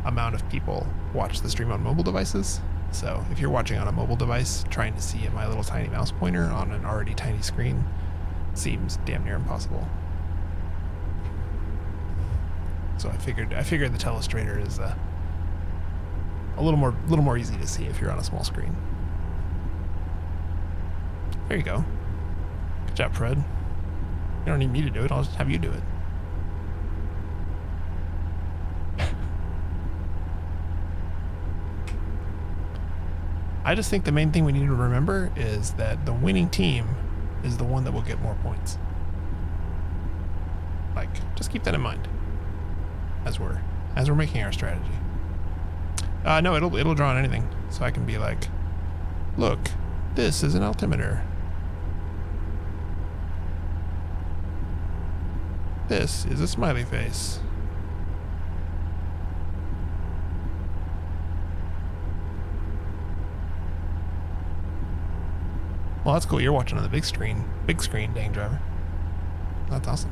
amount of people watch the stream on mobile devices. So if you're watching on a mobile device, trying to see my little tiny mouse pointer on an already tiny screen seems damn near impossible. So I figured the telestrator is a little more easy to see if you're on a small screen. There you go. Good job, Fred. You don't need me to do it. I'll just have you do it. I just think the main thing we need to remember is that the winning team is the one that will get more points. Like, just keep that in mind as we're making our strategy. No, it'll draw on anything, so I can be like, look, this is an altimeter. This is a smiley face. Well, that's cool. You're watching on the big screen, dang driver. That's awesome.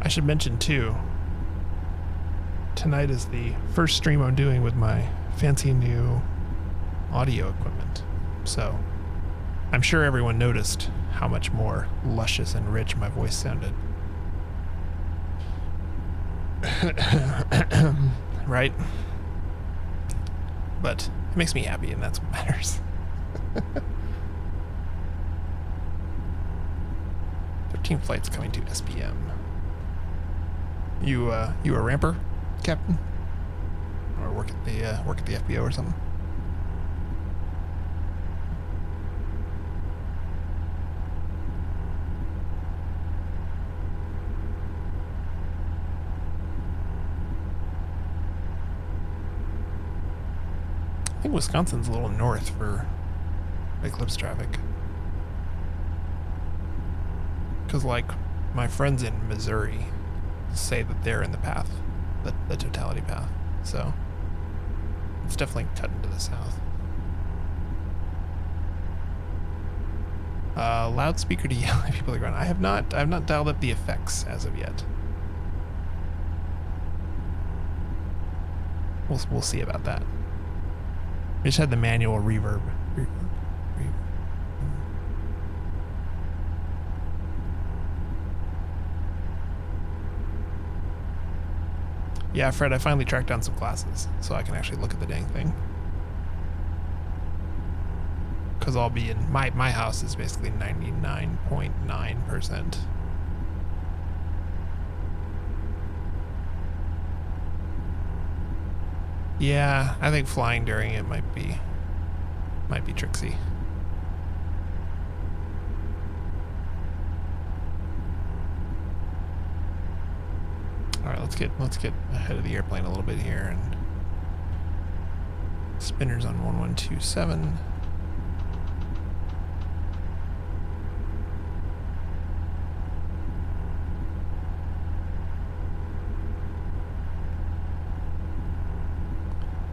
I should mention too, tonight is the first stream I'm doing with my fancy new audio equipment. So I'm sure everyone noticed how much more luscious and rich my voice sounded. Right? But it makes me happy, and that's what matters. 13 flights coming to SPM. You a ramper, Captain? Or work at the FBO or something? I think Wisconsin's a little north for eclipse traffic. Because, like, my friends in Missouri say that they're in the path, the totality path. So it's definitely cutting to the south. Loudspeaker to yell at people around. I have not dialed up the effects as of yet. We'll see about that. We just had the manual reverb. Yeah, Fred, I finally tracked down some classes, so I can actually look at the dang thing. because I'll be in my house is basically 99.9%. Yeah, I think flying during it might be tricksy. All right, let's get ahead of the airplane a little bit here, and spinners on 1127.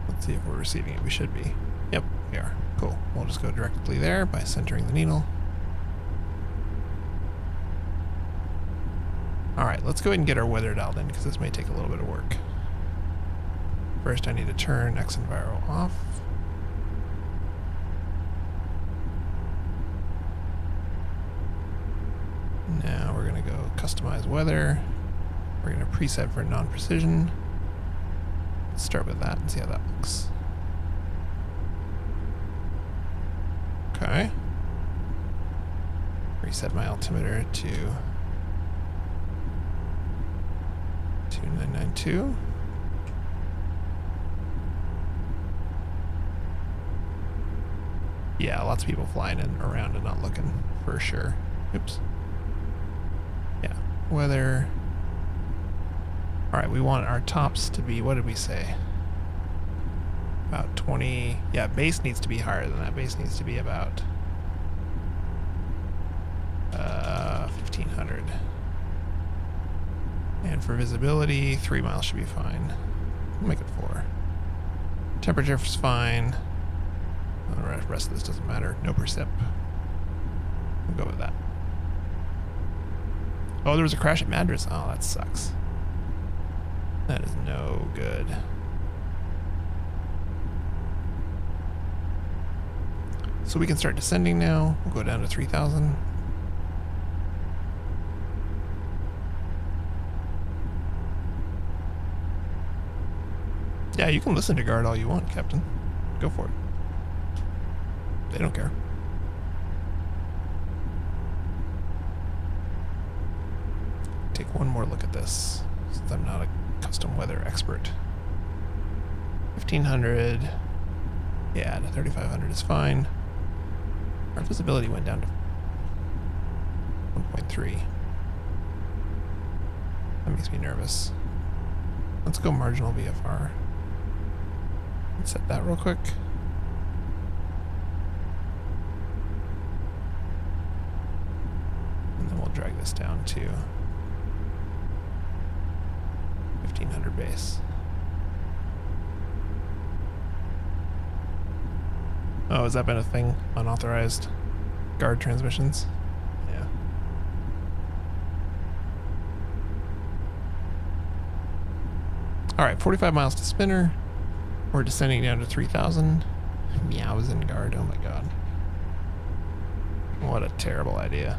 Let's see if we're receiving it. We should be. Yep, we are. Cool. We'll just go directly there by centering the needle. All right, let's go ahead and get our weather dialed in because this may take a little bit of work. First, I need to turn X Enviro off. Now we're gonna go customize weather. We're gonna preset for non-precision. Let's start with that and see how that looks. Okay. Reset my altimeter to 2992. Yeah, lots of people flying in around and not looking for sure. Oops. Yeah, weather. All right, we want our tops to be, what did we say? About 20. Yeah, base needs to be higher than that. Base needs to be about 1500. And for visibility, 3 miles should be fine. We'll make it 4. Temperature's fine. The rest of this doesn't matter. No percep. We'll go with that. Oh, there was a crash at Madras. Oh, that sucks. That is no good. So we can start descending now. We'll go down to 3,000. Yeah, you can listen to guard all you want, Captain. Go for it. They don't care. Take one more look at this, since I'm not a custom weather expert. 1500. Yeah, the 3500 is fine. Our visibility went down to 1.3. That makes me nervous. Let's go marginal VFR. Let's set that real quick. And then we'll drag this down to 1500 base. Oh, has that been a thing? Unauthorized guard transmissions? Yeah. Alright, 45 miles to spinner. We're descending down to 3,000. Meows in guard, oh my god. What a terrible idea.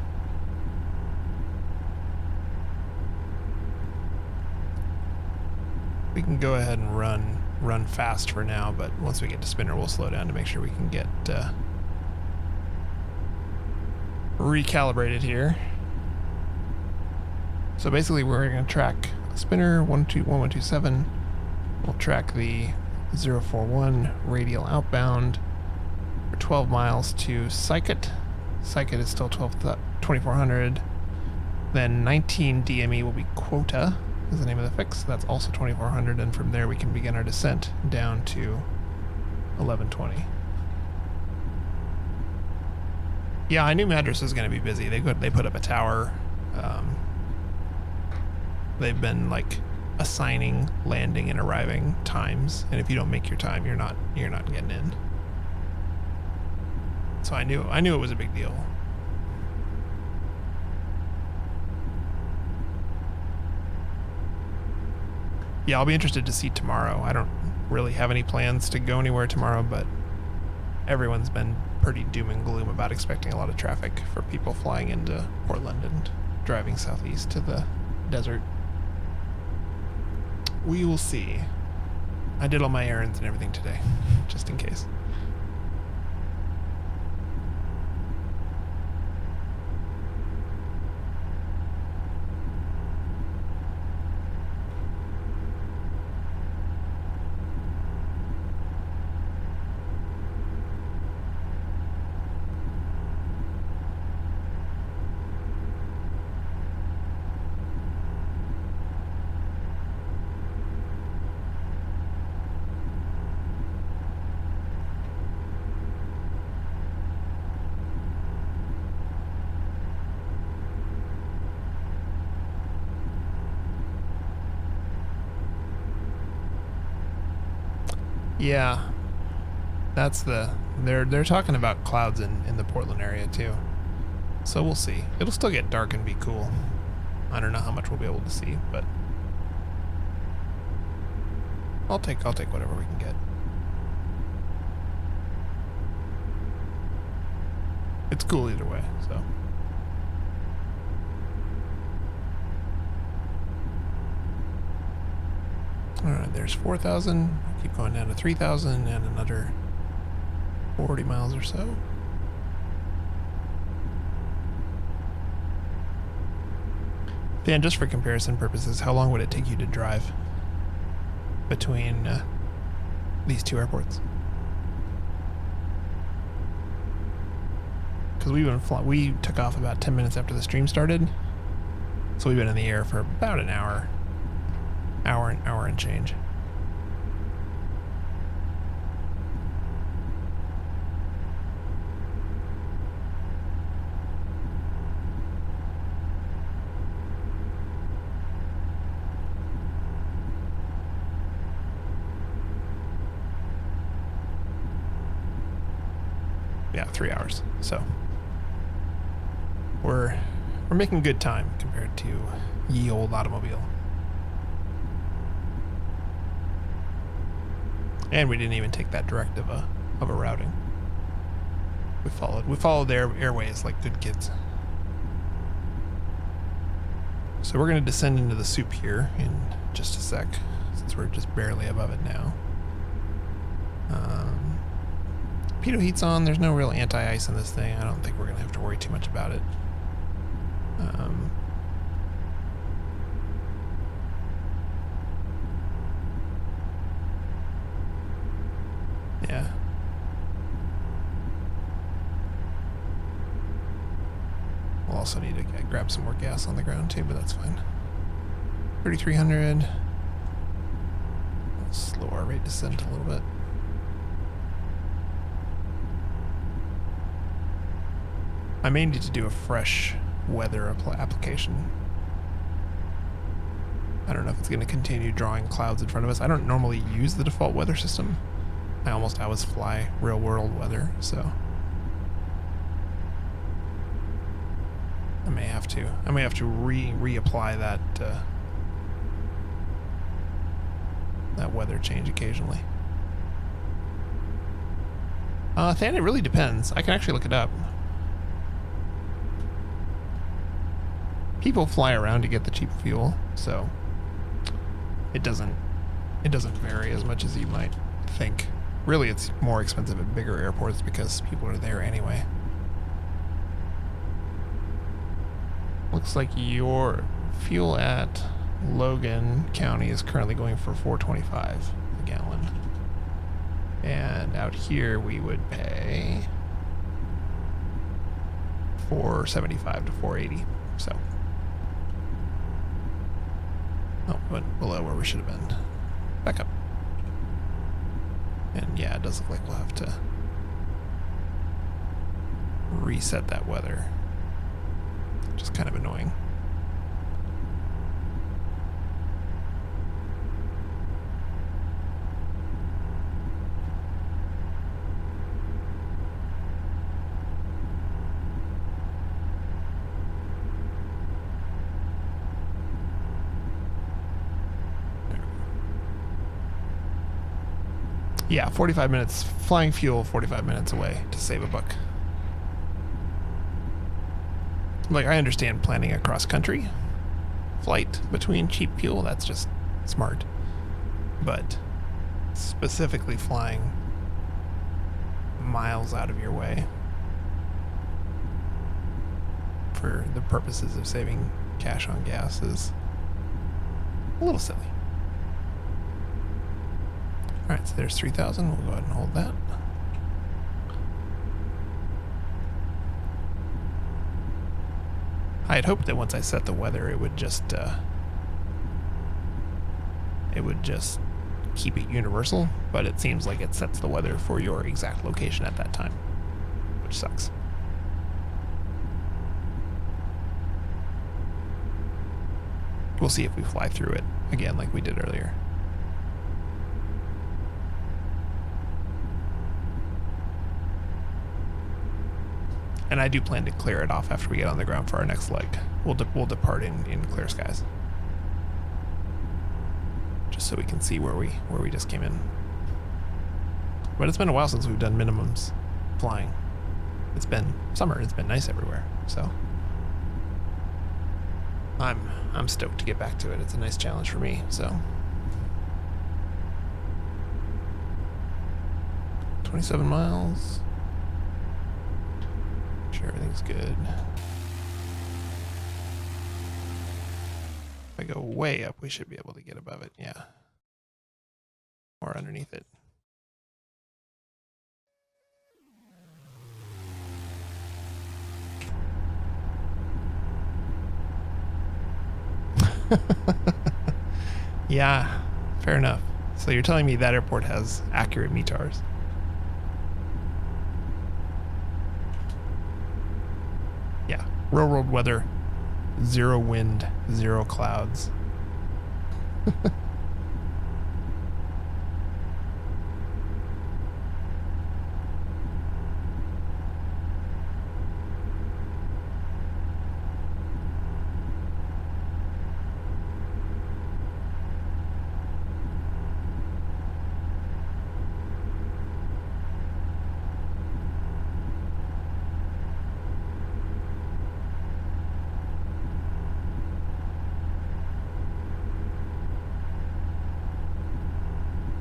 We can go ahead and run fast for now, but once we get to spinner, we'll slow down to make sure we can get recalibrated here. So basically, we're going to track spinner 1127. We'll track the 041 radial outbound for 12 miles to Psychit. Psychit is still 2400. Then 19 DME will be Quota, is the name of the fix. That's also 2400, and from there we can begin our descent down to 1120. Yeah, I knew Madras was going to be busy. They put up a tower. They've been like assigning landing and arriving times, and if you don't make your time, you're not getting in. So I knew it was a big deal. Yeah, I'll be interested to see tomorrow. I don't really have any plans to go anywhere tomorrow, but everyone's been pretty doom and gloom about expecting a lot of traffic for people flying into Portland and driving southeast to the desert. We will see. I did all my errands and everything today, just in case. Yeah. That's they're talking about clouds in the Portland area too. So we'll see. It'll still get dark and be cool. I don't know how much we'll be able to see, but I'll take whatever we can get. It's cool either way, so. Alright, there's 4,000. Keep going down to 3,000 and another 40 miles or so. Dan, just for comparison purposes, how long would it take you to drive between these two airports? Because we took off about 10 minutes after the stream started, so we've been in the air for about an hour and change. Yeah, 3 hours. So we're making good time compared to ye old automobile. And we didn't even take that direct of a routing. We followed their airways like good kids. So we're gonna descend into the soup here in just a sec, since we're just barely above it now. Pitot heat's on. There's no real anti-ice in this thing. I don't think we're gonna have to worry too much about it. Yeah. We'll also need to grab some more gas on the ground too, but that's fine. 3,300. We'll slow our rate descent a little bit. I may need to do a fresh weather application. I don't know if it's going to continue drawing clouds in front of us. I don't normally use the default weather system. I always fly real world weather, so I may have to reapply that that weather change occasionally. Than, it really depends. I can actually look it up. People fly around to get the cheap fuel, so it doesn't vary as much as you might think. Really, it's more expensive at bigger airports because people are there anyway. Looks like your fuel at Logan County is currently going for $4.25 a gallon. And out here we would pay $4.75 to $4.80. So, oh, went below where we should have been. Back up. And yeah, it does look like we'll have to reset that weather. Which is kind of annoying. Yeah, 45 minutes. Flying fuel, 45 minutes away to save a buck. Like, I understand planning a cross-country flight between cheap fuel. That's just smart. But specifically flying miles out of your way for the purposes of saving cash on gas is a little silly. Alright, so there's 3,000. We'll go ahead and hold that. I had hoped that once I set the weather, it would just keep it universal, but it seems like it sets the weather for your exact location at that time, which sucks. We'll see if we fly through it again like we did earlier. And I do plan to clear it off after we get on the ground for our next leg. We'll depart in clear skies, just so we can see where we just came in. But it's been a while since we've done minimums flying. It's been summer. It's been nice everywhere. So I'm stoked to get back to it. It's a nice challenge for me. So 27 miles. Sure, everything's good. If I go way up, we should be able to get above it. Yeah. Or underneath it. Yeah, fair enough. So you're telling me that airport has accurate METARs? Yeah, real world weather, 0 wind, 0 clouds.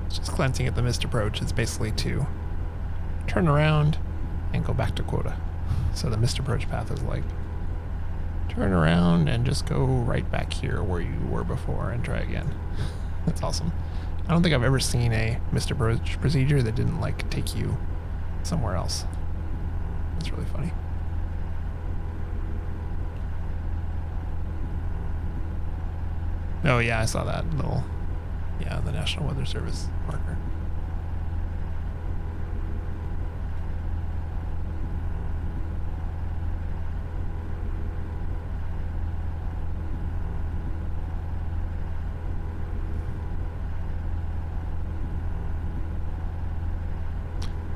Just glancing at the missed approach, it's basically to turn around and go back to quota. So the missed approach path is like, turn around and just go right back here where you were before and try again. That's awesome. I don't think I've ever seen a missed approach procedure that didn't like take you somewhere else. That's really funny. Oh yeah, I saw that little, yeah, the National Weather Service marker.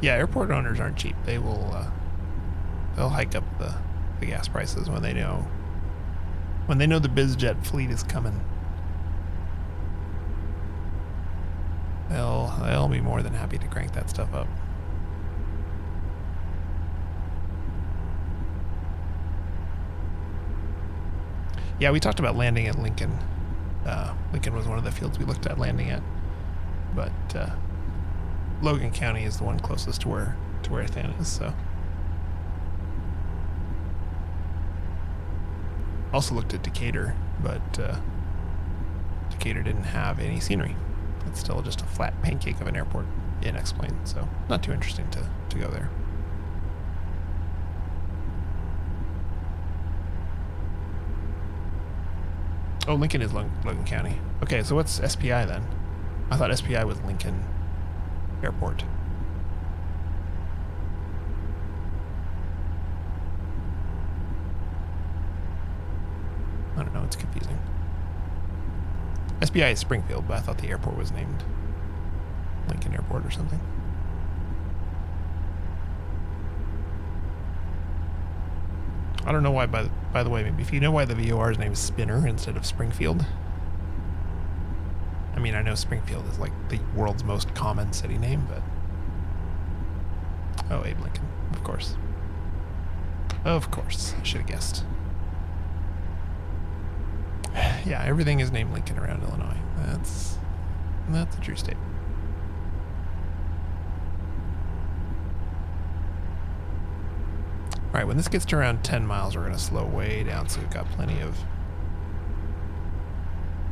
Yeah, airport owners aren't cheap. They will, they'll hike up the gas prices when they know the BizJet fleet is coming. They'll be more than happy to crank that stuff up. Yeah, we talked about landing at Lincoln. Lincoln was one of the fields we looked at landing at, but Logan County is the one closest to where Than is. So also looked at Decatur, but Decatur didn't have any scenery. It's still just a flat pancake of an airport in X-Plane, so not too interesting to go there. Oh, Lincoln is Logan County. Okay, so what's SPI then? I thought SPI was Lincoln Airport. I don't know, it's confusing. SPI is Springfield, but I thought the airport was named Lincoln Airport or something. I don't know why, by the way, maybe if you know why the VOR's name is Spinner instead of Springfield. I mean, I know Springfield is like the world's most common city name, but... Oh, Abe Lincoln, of course. Of course, I should have guessed. Yeah, everything is named Lincoln around Illinois. That's a true statement. All right, when this gets to around 10 miles, we're going to slow way down so we've got plenty of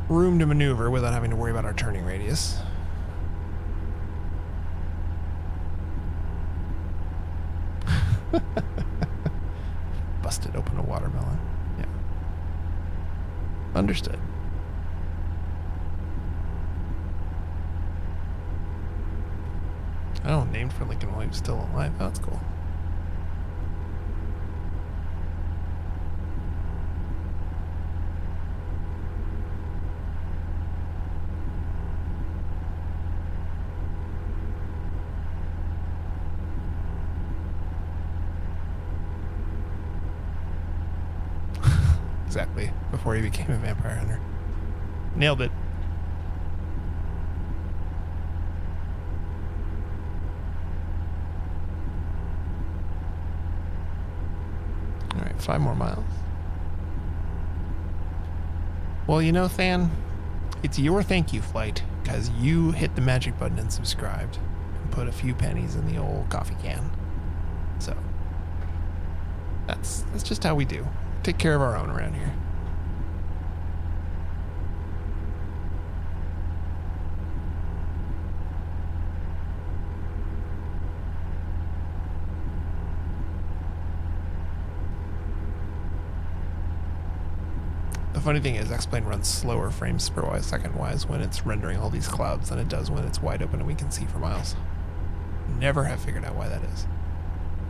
room to maneuver without having to worry about our turning radius. Busted open a watermelon. Yeah. Understood. Oh, named for Lincoln while he was still alive. Oh, that's cool. exactly, before he became a vampire hunter. Nailed it. All right, 5 more miles. Well, you know, Than, it's your thank you flight, because you hit the magic button and subscribed and put a few pennies in the old coffee can. So that's just how we do. Take care of our own around here. The funny thing is, X-Plane runs slower frames per second wise when it's rendering all these clouds than it does when it's wide open and we can see for miles. Never have figured out why that is.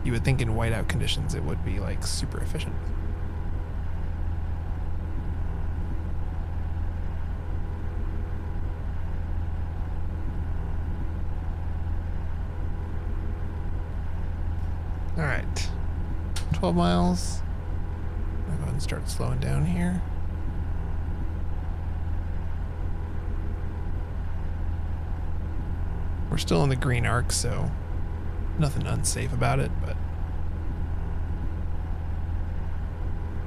You would think in whiteout conditions it would be like super efficient. All right, 12 miles. I'll go ahead and start slowing down here. We're still in the green arc, so nothing unsafe about it, but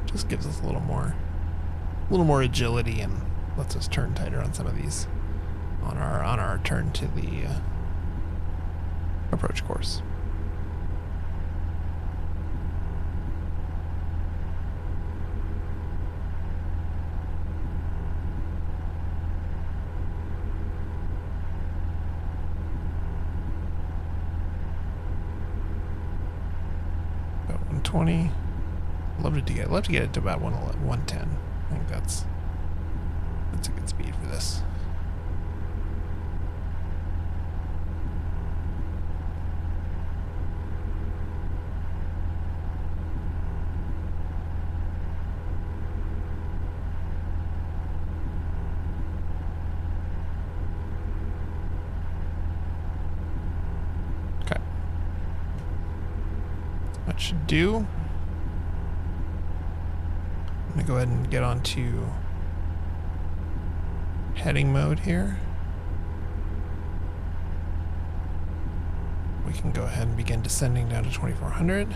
just gives us a little more agility and lets us turn tighter on some of these on our turn to the approach course. About 120. Love to get it to about 110. I think that's a good speed for this. Okay. That should do. I'm gonna go ahead and get onto heading mode here. We can go ahead and begin descending down to 2400.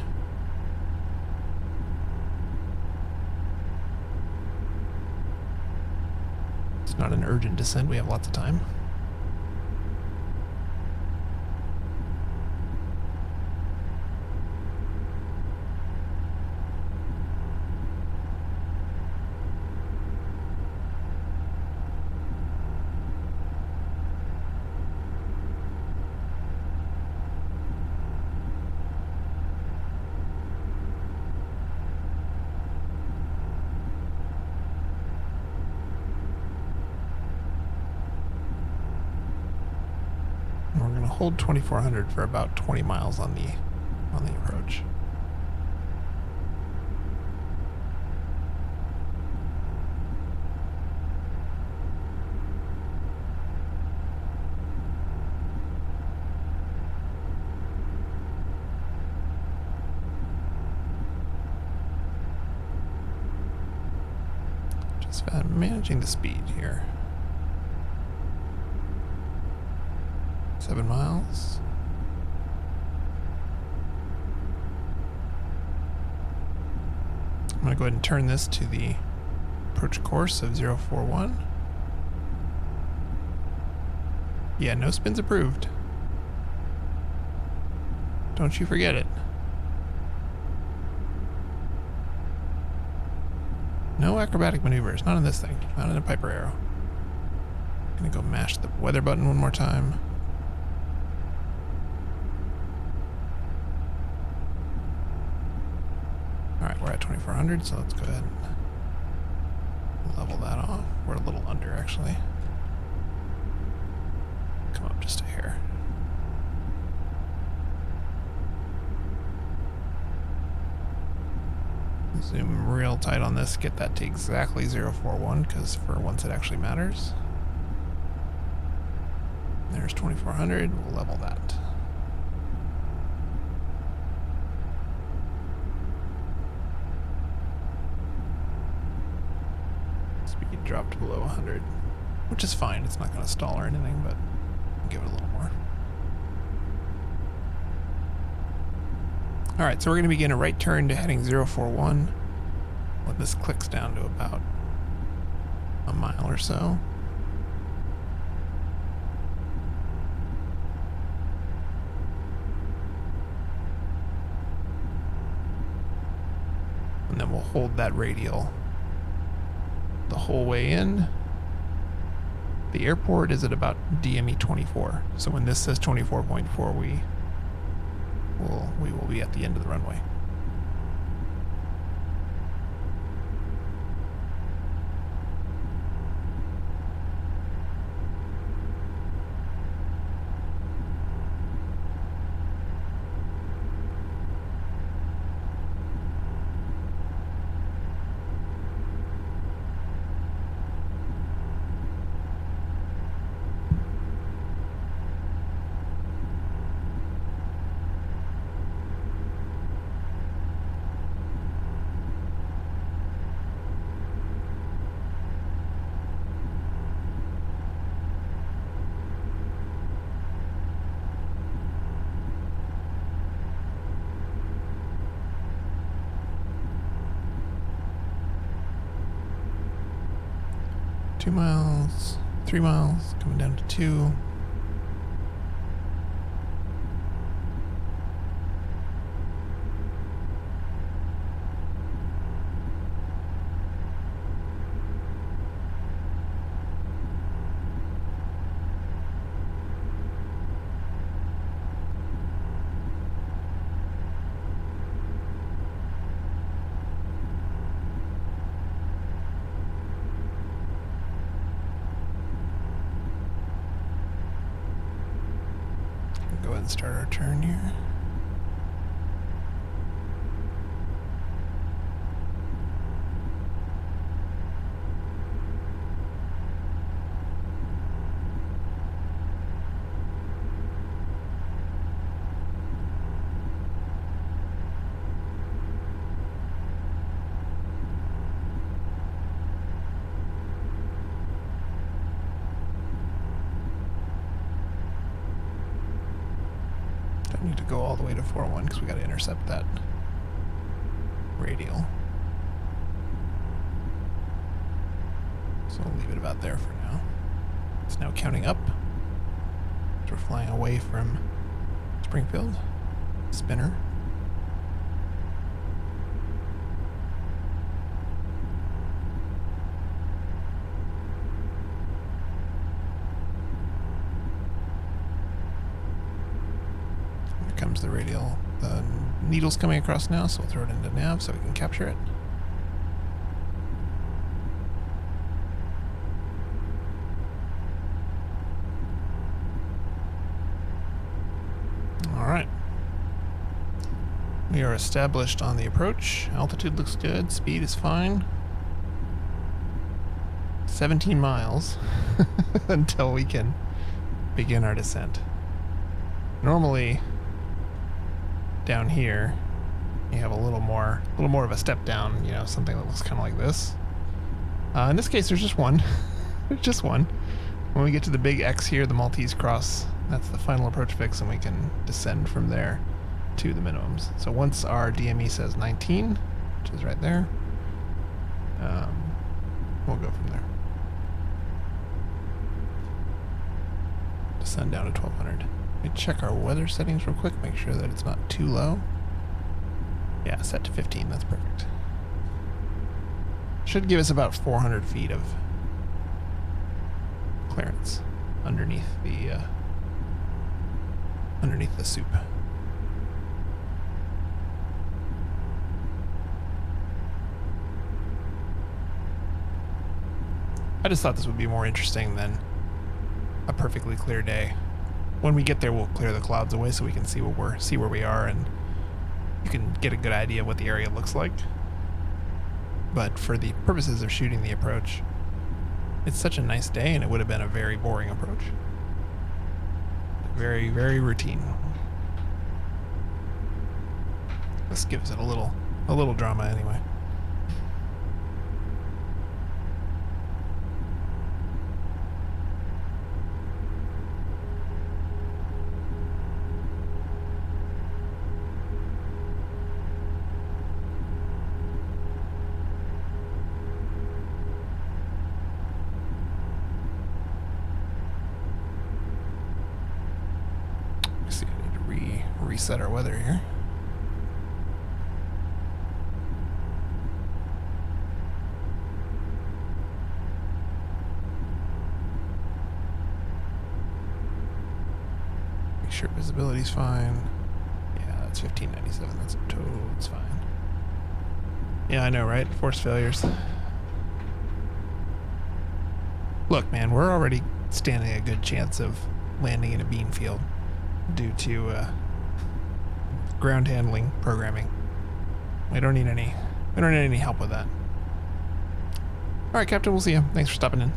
It's not an urgent descent, we have lots of time. We're going to hold 2400 for about 20 miles on the approach. Just managing the speed here. 7 miles. I'm going to go ahead and turn this to the approach course of 041. Yeah, no spins approved. Don't you forget it. No acrobatic maneuvers, not in this thing, not in a Piper Arrow. Gonna go mash the weather button one more time. Alright, we're at 2400, so let's go ahead and level that off. We're a little under, actually. Come up just a hair. Zoom real tight on this, get that to exactly 041, because for once it actually matters. There's 2400, we'll level that. below 100, which is fine. It's not going to stall or anything, but I'll give it a little more. All right, so we're going to begin a right turn to heading 041. When this clicks down to about a mile or so. And then we'll hold that radial the whole way in. The airport is at about DME 24. So when this says 24.4, we will be at the end of the runway. Two miles, 3 miles, coming down to 2. Go ahead and start our turn here. Need to go all the way to 41 because we got to intercept that radial. So we'll leave it about there for now. It's now counting up. So we're flying away from Springfield. Spinner. Comes the radial. The needle's coming across now, so we'll throw it into nav so we can capture it. All right. We are established on the approach. Altitude looks good. Speed is fine. 17 miles until we can begin our descent. Normally, down here, you have a little more of a step down, you know, something that looks kind of like this. In this case, there's just one. There's just one. When we get to the big X here, the Maltese cross, that's the final approach fix, and we can descend from there to the minimums. So once our DME says 19, which is right there, we'll go from there. Descend down to 1200. Let me check our weather settings real quick, make sure that it's not too low. Yeah, set to 15, that's perfect. Should give us about 400 feet of clearance underneath the soup. I just thought this would be more interesting than a perfectly clear day. When we get there, we'll clear the clouds away so we can see where we are, and you can get a good idea of what the area looks like. But for the purposes of shooting the approach, it's such a nice day, and it would have been a very boring approach. Very, very routine. This gives it a little drama anyway. reset our weather here. Make sure visibility's fine. Yeah, that's 1597. That's it's fine. Yeah, I know, right? Force failures. Look, man, we're already standing a good chance of landing in a bean field due to ground handling programming. We don't need any help with that. All right, Captain, we'll see you. Thanks for stopping in.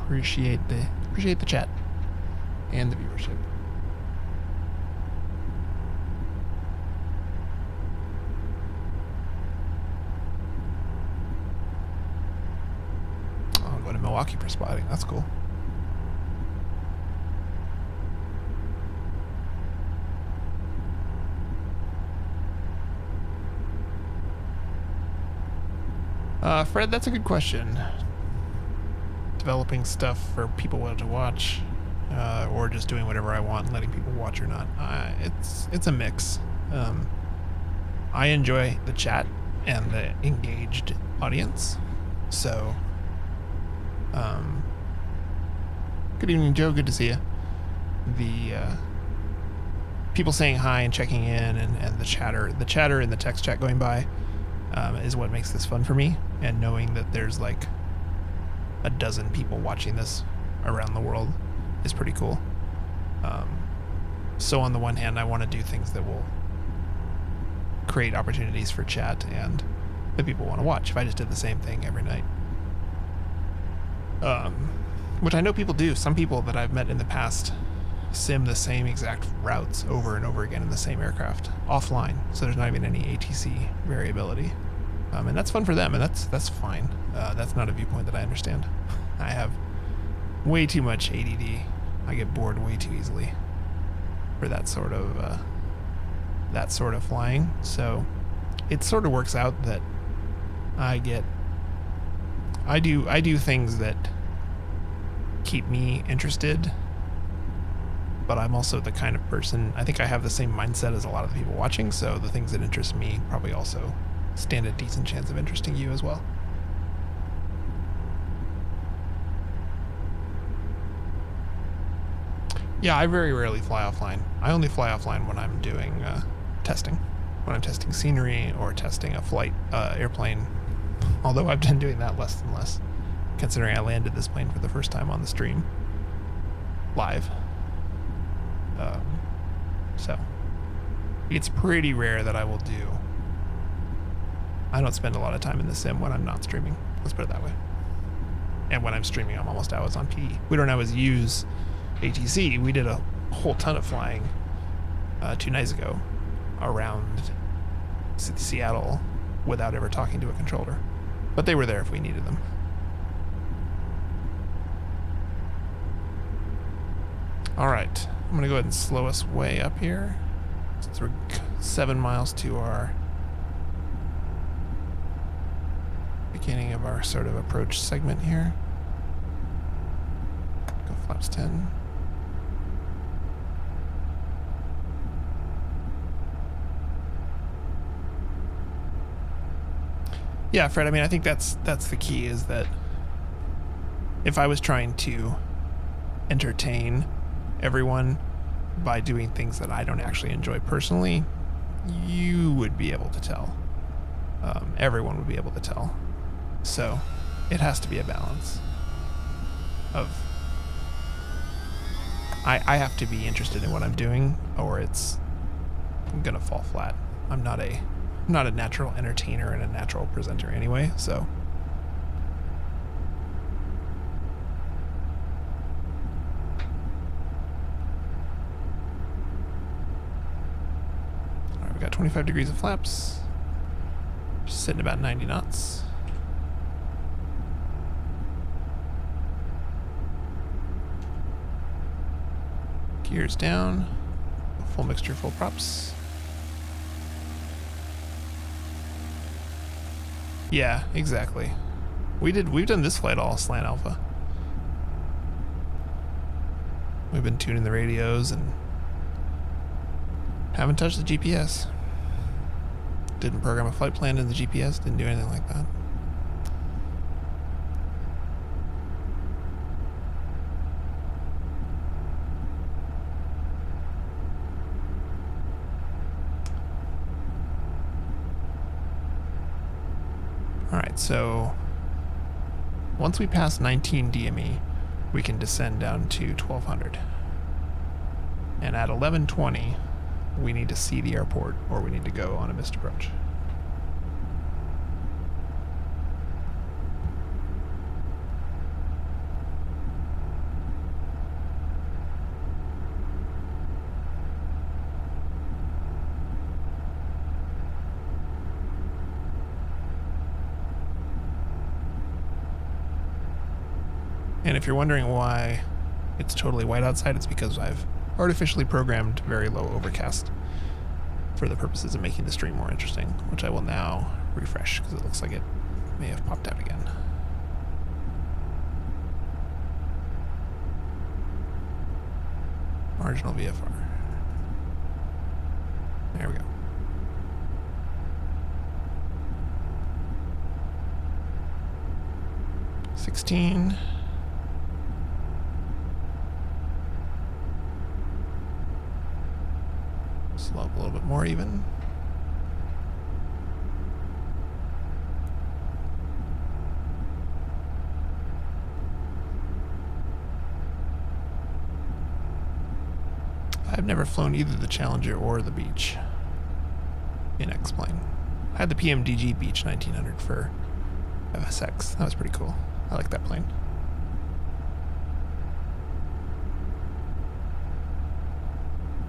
Appreciate the chat and the viewership. I'll go to Milwaukee for spotting. That's cool. Fred, that's a good question. Developing stuff for people to watch, or just doing whatever I want and letting people watch or not. It's a mix. I enjoy the chat and the engaged audience. So, good evening, Joe. Good to see you. The people saying hi and checking in, and the chatter in the text chat going by is what makes this fun for me. And knowing that there's like a dozen people watching this around the world is pretty cool. So on the one hand, I want to do things that will create opportunities for chat and that people want to watch. If I just did the same thing every night, which I know people do. Some people that I've met in the past sim the same exact routes over and over again in the same aircraft offline, so there's not even any ATC variability, and that's fun for them, and that's fine. That's not a viewpoint that I understand. I have way too much ADD. I get bored way too easily for that sort of flying. So it sort of works out that I do things that keep me interested, but I'm also the kind of person, I think I have the same mindset as a lot of the people watching, so the things that interest me probably also stand a decent chance of interesting you as well. Yeah, I very rarely fly offline. I only fly offline when I'm doing testing. When I'm testing scenery or testing a flight airplane, although I've been doing that less and less, considering I landed this plane for the first time on the stream live. So it's pretty rare that I don't spend a lot of time in the sim when I'm not streaming. Let's put it that way. And when I'm streaming, I'm almost always on PE. We don't always use ATC. We did a whole ton of flying 2 nights ago around Seattle without ever talking to a controller. But they were there if we needed them. All right, I'm gonna go ahead and slow us way up here since we're 7 miles to our beginning of our sort of approach segment here. Go flaps 10. Yeah, Fred, I mean, I think that's the key, is that if I was trying to entertain everyone by doing things that I don't actually enjoy personally, you would be able to tell. Everyone would be able to tell. So it has to be a balance of I have to be interested in what I'm doing, or I'm gonna fall flat. I'm not a natural entertainer and a natural presenter anyway, so all right, we got 25 degrees of flaps, just sitting about 90 knots. Gears down, full mixture, full props. Yeah, exactly. We've done this flight all slant alpha. We've been tuning the radios and Haven't touched the GPS. Didn't program a flight plan in the GPS, didn't do anything like that. Alright, so once we pass 19 DME, we can descend down to 1200. And at 1120, we need to see the airport, or we need to go on a missed approach. And if you're wondering why it's totally white outside, it's because I've artificially programmed very low overcast for the purposes of making the stream more interesting, which I will now refresh because it looks like it may have popped out again. Marginal VFR. There we go. $16. Slow up a little bit more even. I've never flown either the Challenger or the Beach in X-Plane. I had the PMDG Beach 1900 for FSX. That was pretty cool. I like that plane.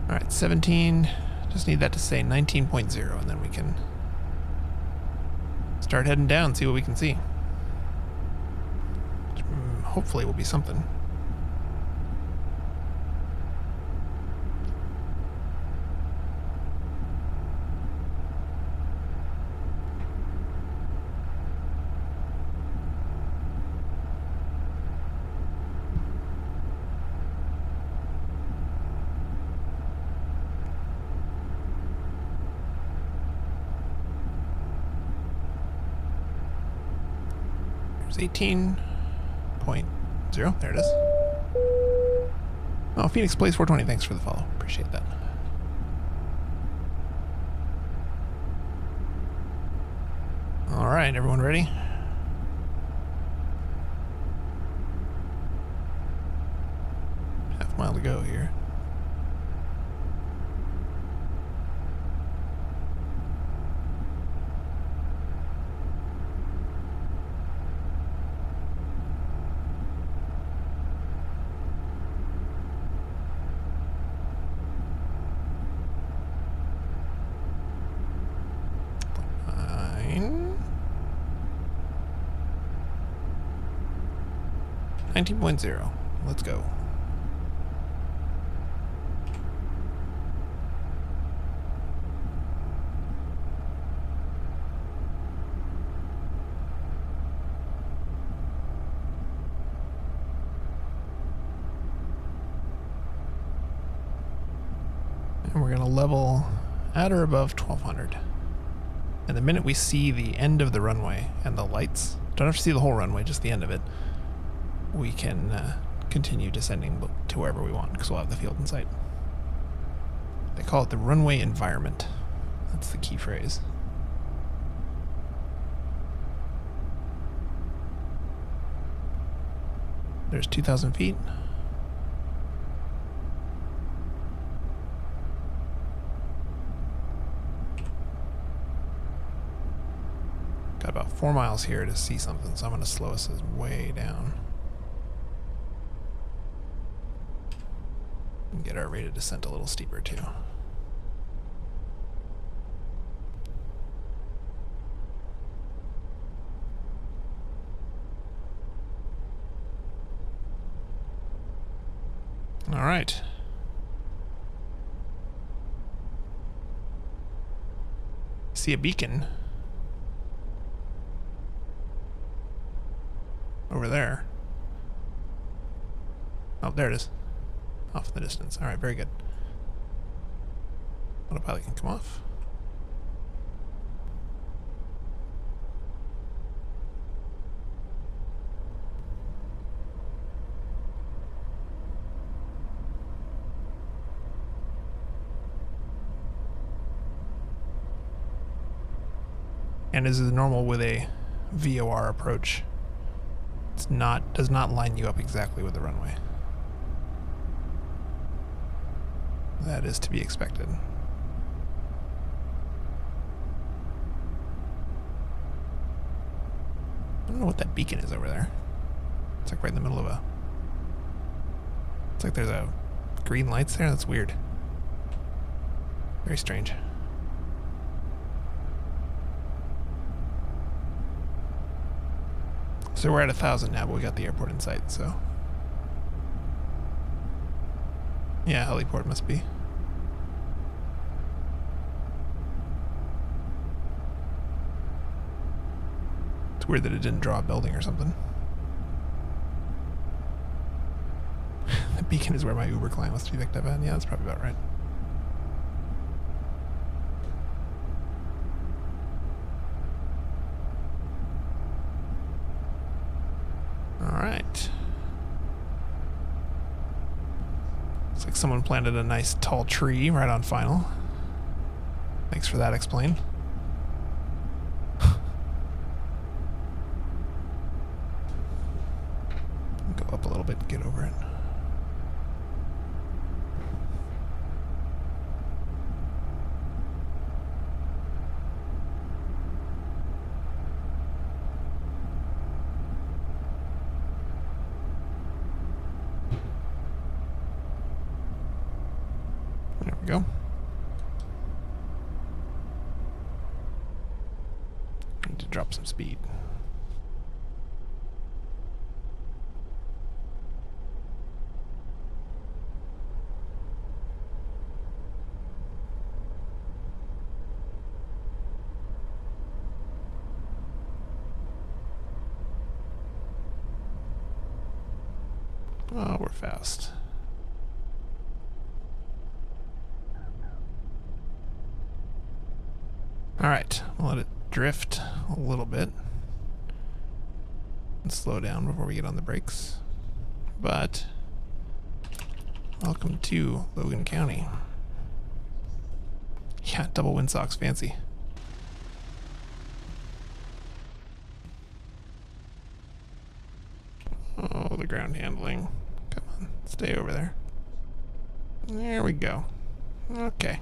Alright, 17. Just need that to say 19.0, and then we can start heading down, see what we can see. Which, hopefully will be something. There's 18.0. There it is. Oh, Phoenix Place 420. Thanks for the follow. Appreciate that. All right, everyone ready? Half mile to go here. Fine. 19.0. Let's go. And we're going to level at or above 1200. And the minute we see the end of the runway and the lights, don't have to see the whole runway, just the end of it, we can continue descending to wherever we want because we'll have the field in sight. They call it the runway environment. That's the key phrase. There's 2,000 feet. Got about 4 miles here to see something, so I'm going to slow us way down. And get our rate of descent a little steeper too. All right. See a beacon over there. Oh, there it is. Off in the distance. All right, very good. Autopilot can come off. And as is normal with a VOR approach, does not line you up exactly with the runway. That is to be expected. I don't know what that beacon is over there. It's like right in the middle of a... It's like there's a green lights there. That's weird. Very strange. So we're at 1,000 now, but we got the airport in sight, so... Yeah, heliport must be. It's weird that it didn't draw a building or something. The beacon is where my Uber client wants to be picked up at. Yeah, that's probably about right. Alright. Looks like someone planted a nice tall tree right on final. Thanks for that, explain. Go up a little bit and get over it. There we go. Need to drop some speed. Oh, we're fast. Alright, we'll let it drift a little bit and slow down before we get on the brakes. But welcome to Logan County. Yeah, double windsocks, fancy. Oh, the ground handling. Come on, stay over there. There we go. Okay.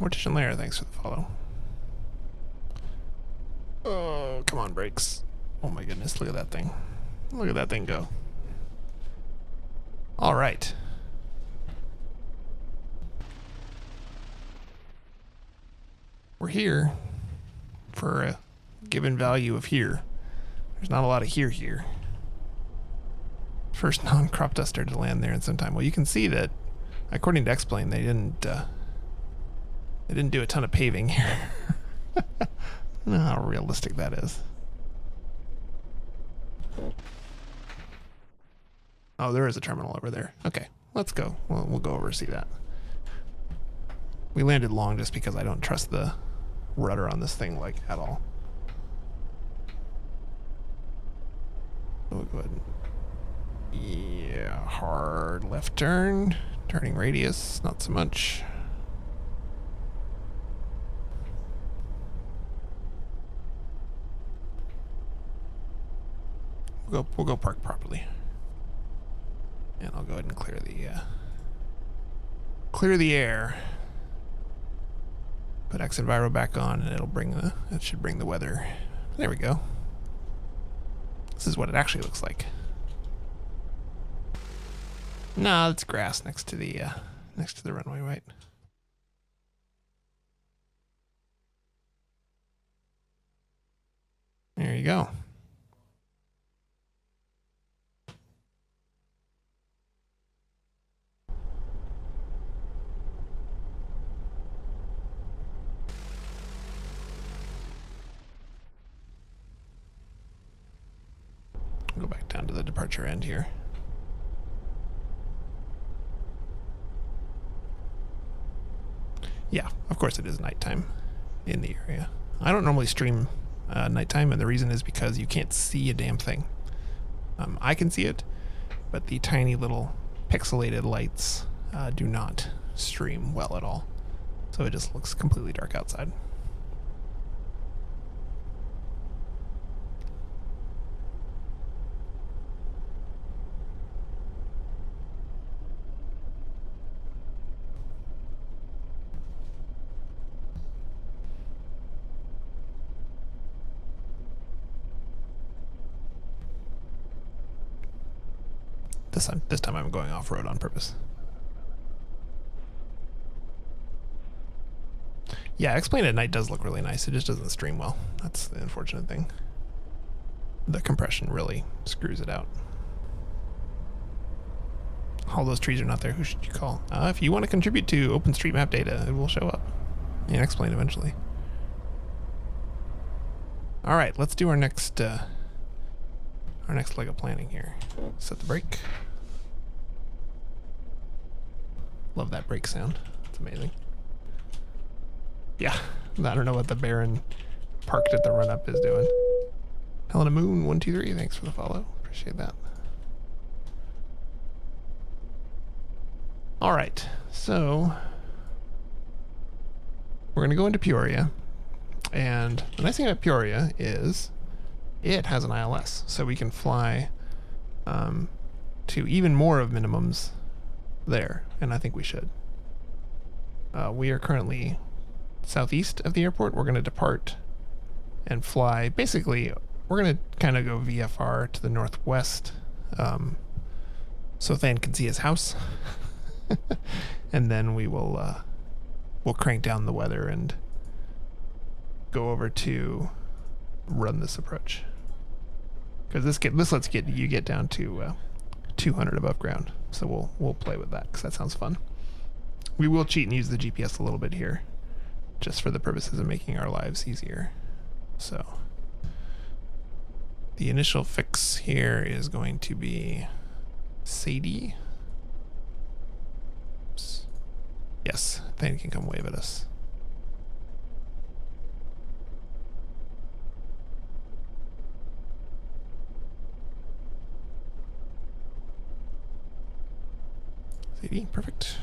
Mortician Lair, thanks for the follow. Oh, come on, brakes. Oh my goodness, look at that thing. Look at that thing go. All right. We're here for a given value of here. There's not a lot of here. First non-crop duster to land there in some time. Well, you can see that, according to X-Plane, they didn't do a ton of paving here. I don't know how realistic that is. Oh, there is a terminal over there. Okay, let's go. We'll go over and see that. We landed long just because I don't trust the rudder on this thing, like, at all. So we'll go ahead and... Yeah, hard left turn. Turning radius, not so much. We'll go park properly. And I'll go ahead and clear the air. Put exit Viro back on, and it should bring the weather. There we go. This is what it actually looks like. No, it's grass next to the runway, right? There you go. Go back down to the departure end here. Yeah, of course it is nighttime in the area. I don't normally stream nighttime, and the reason is because you can't see a damn thing. I can see it, but the tiny little pixelated lights do not stream well at all. So it just looks completely dark outside. This time I'm going off-road on purpose. Yeah, Explain at night does look really nice. It just doesn't stream well. That's the unfortunate thing. The compression really screws it out. All those trees are not there. Who should you call? If you want to contribute to OpenStreetMap data, it will show up in Explain eventually. All right, let's do our next leg of planning here. Set the brake. Love that brake sound. It's amazing. Yeah, I don't know what the Baron parked at the run-up is doing. Helena Moon 123, thanks for the follow. Appreciate that. All right, so we're gonna go into Peoria, and the nice thing about Peoria is it has an ILS, so we can fly to even more of minimums there, and I think we should. We are currently southeast of the airport. We're going to depart and fly. Basically, we're going to kind of go VFR to the northwest, so Than can see his house, and then we will we'll crank down the weather and go over to run this approach, because this lets you get down to 200 above ground. So we'll play with that because that sounds fun. We will cheat and use the GPS a little bit here, just for the purposes of making our lives easier. So the initial fix here is going to be Sadie. Oops. Yes, Thane can come wave at us. Sadie, perfect.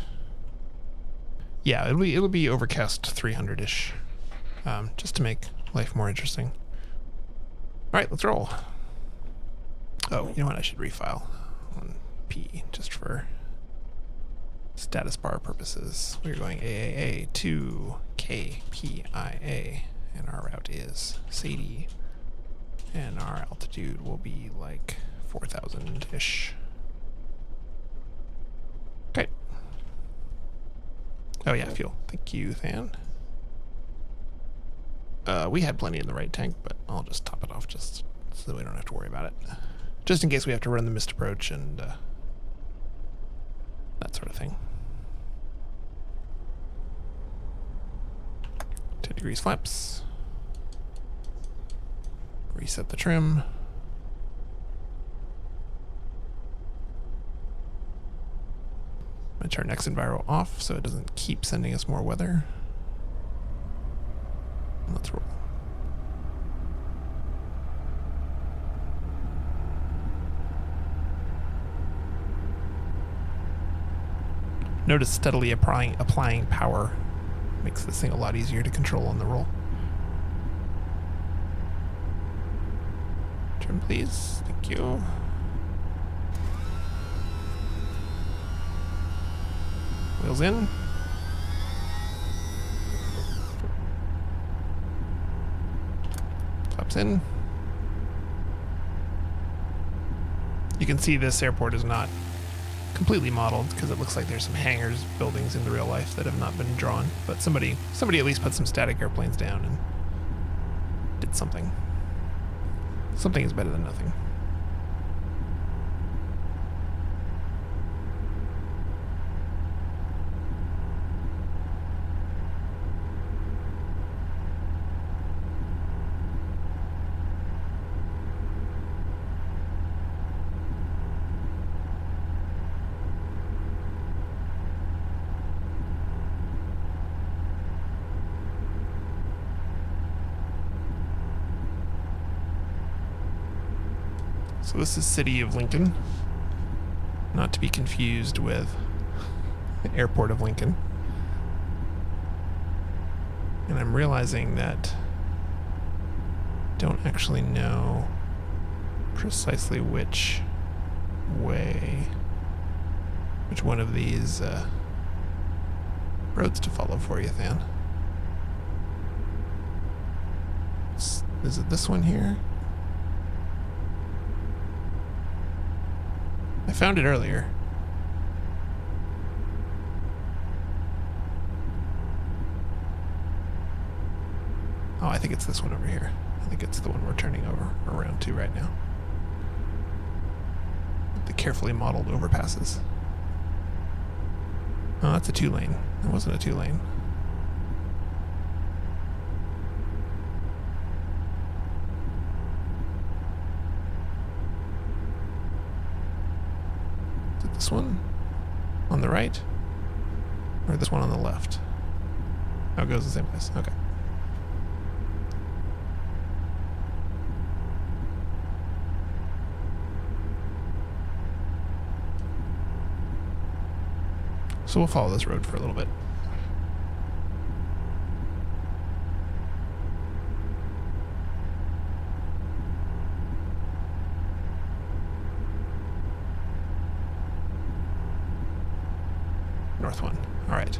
Yeah, it'll be overcast 300-ish, just to make life more interesting. All right, let's roll. Oh, you know what? I should refile on P just for status bar purposes. We're going AAA to KPIA, and our route is Sadie, and our altitude will be like 4,000-ish. Okay. Oh yeah, fuel. Thank you, Than. We had plenty in the right tank, but I'll just top it off just so that we don't have to worry about it. Just in case we have to run the missed approach and that sort of thing. 10 degrees flaps. Reset the trim. I'm going to turn XEnviro off so it doesn't keep sending us more weather. Let's roll. Notice steadily applying power makes this thing a lot easier to control on the roll. Trim, please. Thank you. Wheels in. Flaps in. You can see this airport is not completely modeled because it looks like there's some hangars, buildings in the real life that have not been drawn. But somebody at least put some static airplanes down and did something. Something is better than nothing. So this is City of Lincoln, not to be confused with the Airport of Lincoln. And I'm realizing that I don't actually know precisely which one of these roads to follow for you, Than. Is it this one here? I found it earlier. Oh, I think it's this one over here. I think it's the one we're turning around to right now. The carefully modeled overpasses. Oh, that's a 2-lane. That wasn't a 2-lane. Is it this one on the right? Or this one on the left? Oh, it goes the same place. Okay. So we'll follow this road for a little bit. North one. All right.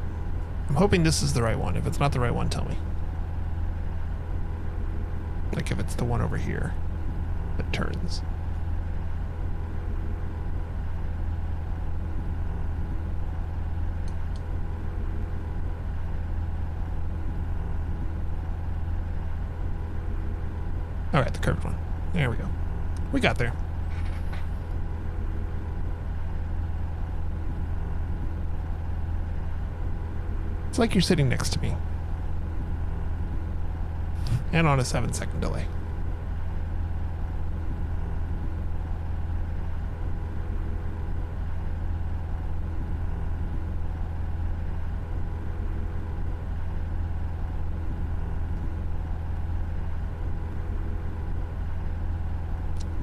I'm hoping this is the right one. If it's not the right one, tell me. Like if it's the one over here that turns. All right, the curved one. There we go. We got there. It's like you're sitting next to me. And on a 7-second delay.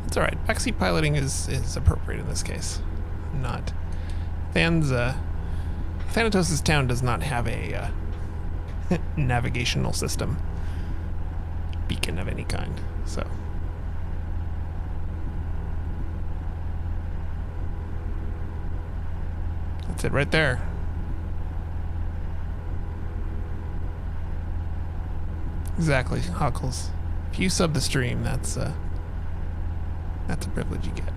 It's all right. Backseat piloting is appropriate in this case. Not. Thanatos' town does not have a navigational system beacon of any kind, so. That's it right there. Exactly, Huckles. If you sub the stream, that's a privilege you get.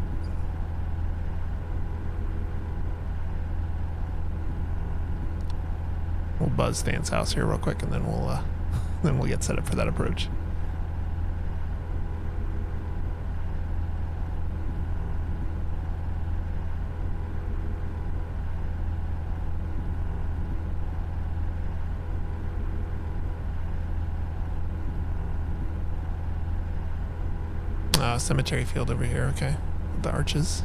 We'll buzz Than's house here real quick, and then we'll get set up for that approach. Cemetery field over here, okay. The arches.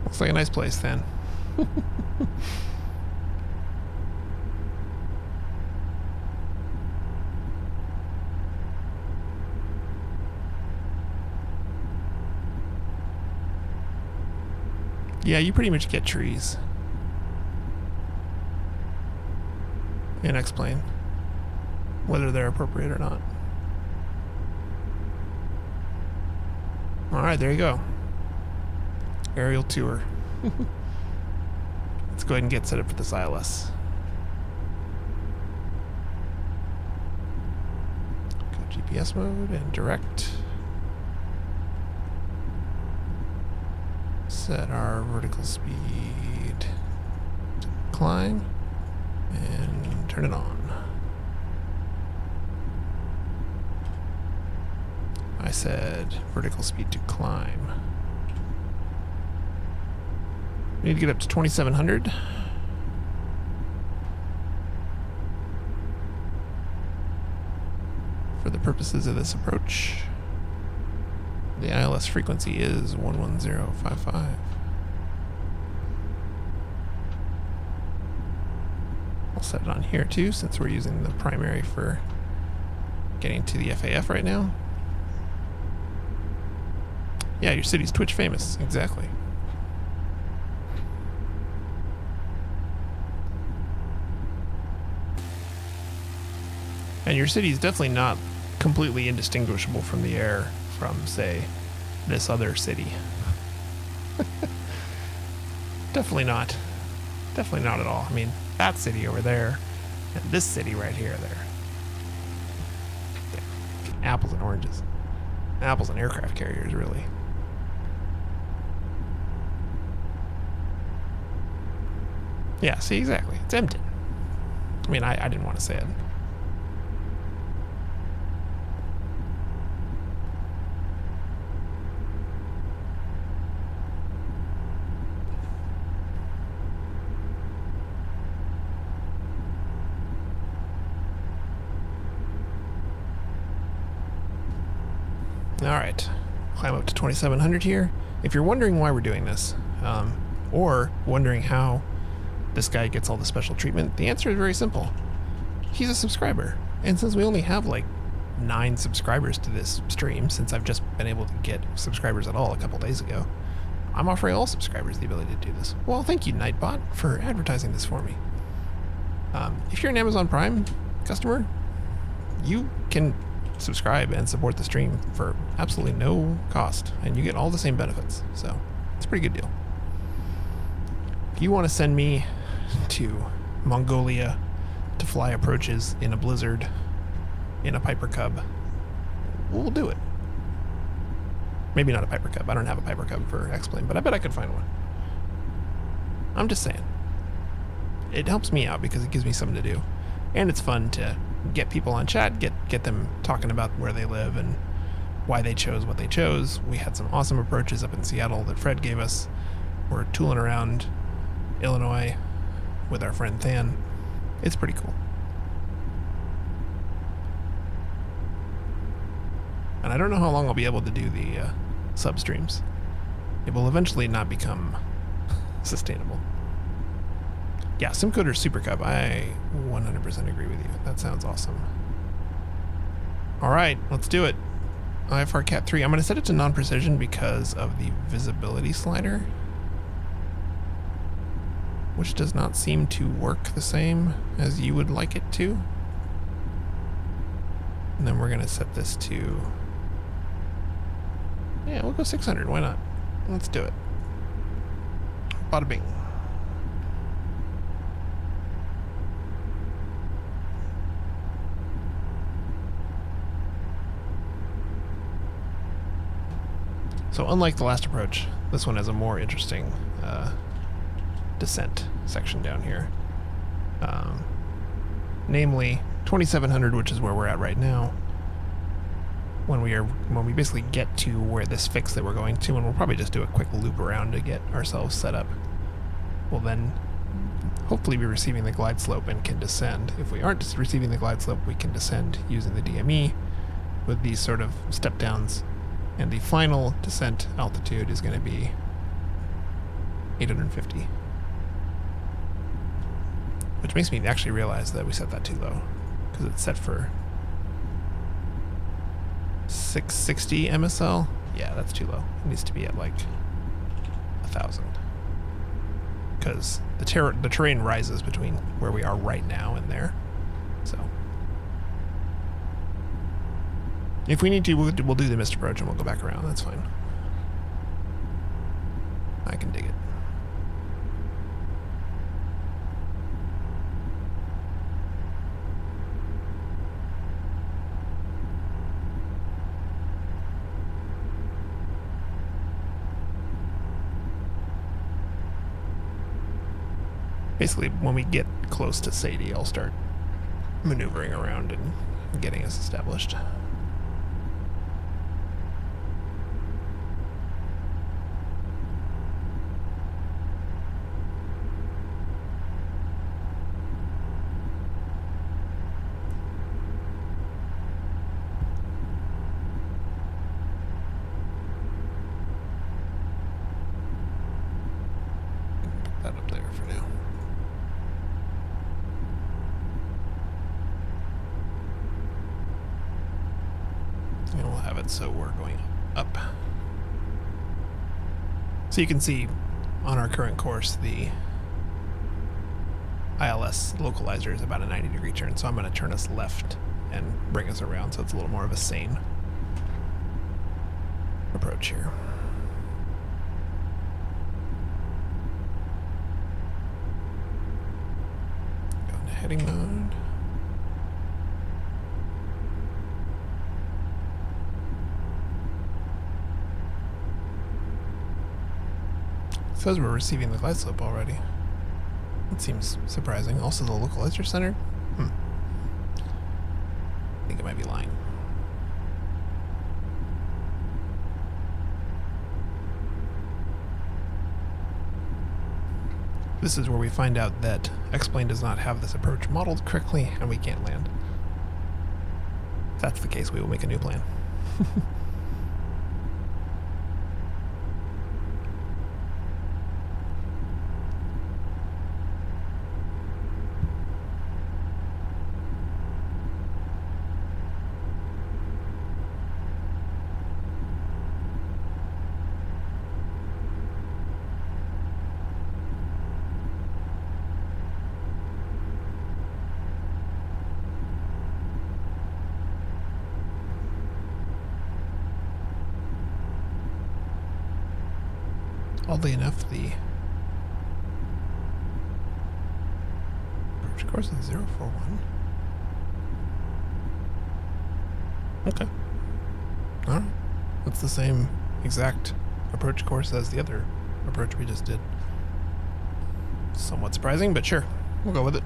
Looks like a nice place then. Yeah, you pretty much get trees. In X-Plane. Whether they're appropriate or not. Alright, there you go. Aerial tour. Let's go ahead and get set up for this ILS. Go GPS mode and direct. Set our vertical speed to climb and turn it on. I said vertical speed to climb. We need to get up to 2,700. For the purposes of this approach. The ILS frequency is 11055. I'll set it on here too, since we're using the primary for getting to the FAF right now. Yeah, your city's Twitch famous, exactly. And your city's definitely not completely indistinguishable from the air from, say, this other city. Definitely not. Definitely not at all. I mean, that city over there and this city right here, there. Yeah. Apples and oranges. Apples and aircraft carriers, really. Yeah, see, exactly. It's empty. I mean, I didn't want to say it. Alright, climb up to 2700 here. If you're wondering why we're doing this, or wondering how this guy gets all the special treatment, the answer is very simple. He's a subscriber. And since we only have like 9 subscribers to this stream, since I've just been able to get subscribers at all a couple days ago, I'm offering all subscribers the ability to do this. Well, thank you, Nightbot, for advertising this for me. If you're an Amazon Prime customer, you can subscribe and support the stream for absolutely no cost, and you get all the same benefits, so it's a pretty good deal. If you want to send me to Mongolia to fly approaches in a blizzard in a Piper Cub, we'll do it. Maybe not a Piper Cub. I don't have a Piper Cub for X-Plane, but I bet I could find one. I'm just saying. It helps me out because it gives me something to do, and it's fun to get people on chat, get them talking about where they live and why they chose what they chose. We had some awesome approaches up in Seattle that Fred gave us. We're tooling around Illinois with our friend Than. It's pretty cool. And I don't know how long I'll be able to do the sub streams. It will eventually not become sustainable. Yeah, SimCoder Super Cub. I 100% agree with you. That sounds awesome. All right, let's do it. IFR Cat 3. I'm going to set it to non-precision because of the visibility slider, which does not seem to work the same as you would like it to. And then we're going to set this to... Yeah, we'll go 600. Why not? Let's do it. Bada bing. So unlike the last approach, this one has a more interesting descent section down here. Namely 2700, which is where we're at right now. When we basically get to where this fix that we're going to, and we'll probably just do a quick loop around to get ourselves set up, we'll then hopefully be receiving the glide slope and can descend. If we aren't receiving the glide slope, we can descend using the DME with these sort of step downs. And the final descent altitude is going to be 850. Which makes me actually realize that we set that too low, because it's set for 660 MSL. Yeah, that's too low. It needs to be at like 1,000. Because the terrain rises between where we are right now and there. So if we need to, we'll do the missed approach and we'll go back around. That's fine. I can dig it. Basically, when we get close to Sadie, I'll start maneuvering around and getting us established. have it so we're going up. So you can see on our current course, the ILS localizer is about a 90-degree turn, so I'm going to turn us left and bring us around so it's a little more of a sane approach here. Go into heading mode. It says we're receiving the glide slope already. That seems surprising. Also the localizer center? I think it might be lying. This is where we find out that X-Plane does not have this approach modeled correctly and we can't land. If that's the case, we will make a new plan. Oddly enough, the approach course is 041. Okay. Alright. That's the same exact approach course as the other approach we just did. Somewhat surprising, but sure. We'll go with it.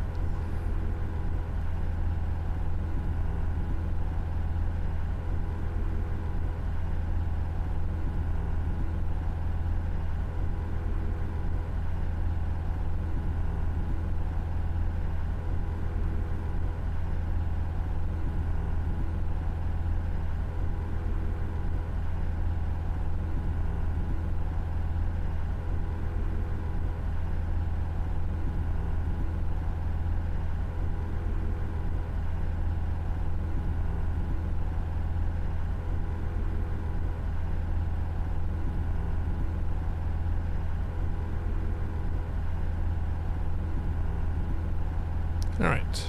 Alright.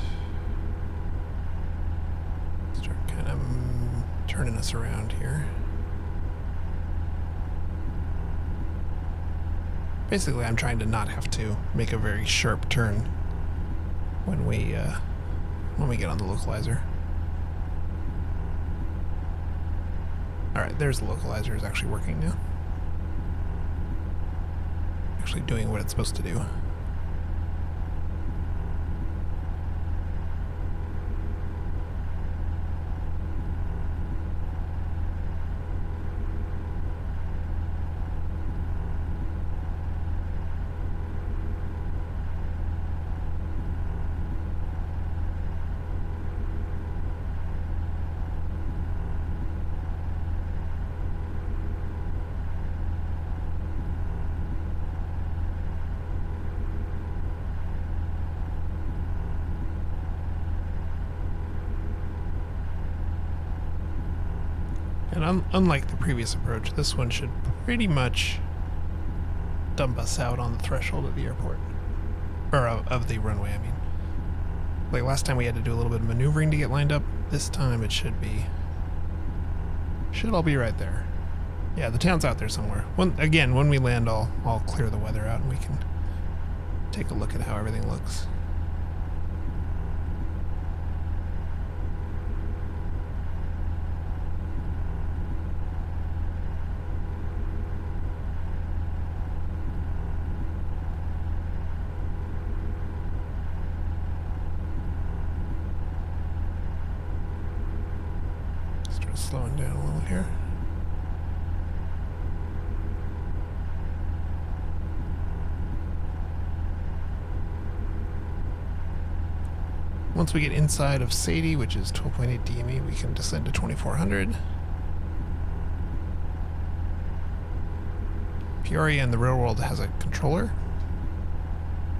Start kind of turning us around here. Basically, I'm trying to not have to make a very sharp turn when we get on the localizer. Alright, there's the localizer. It's actually working now. Actually doing what it's supposed to do. And unlike the previous approach, this one should pretty much dump us out on the threshold of the airport. Or of the runway, I mean. Like last time we had to do a little bit of maneuvering to get lined up. This time it should all be right there. Yeah, the town's out there somewhere. When we land, I'll clear the weather out and we can take a look at how everything looks. Slowing down a little here. Once we get inside of Sadie, which is 12.8 DME, we can descend to 2400. Peoria and the real world has a controller,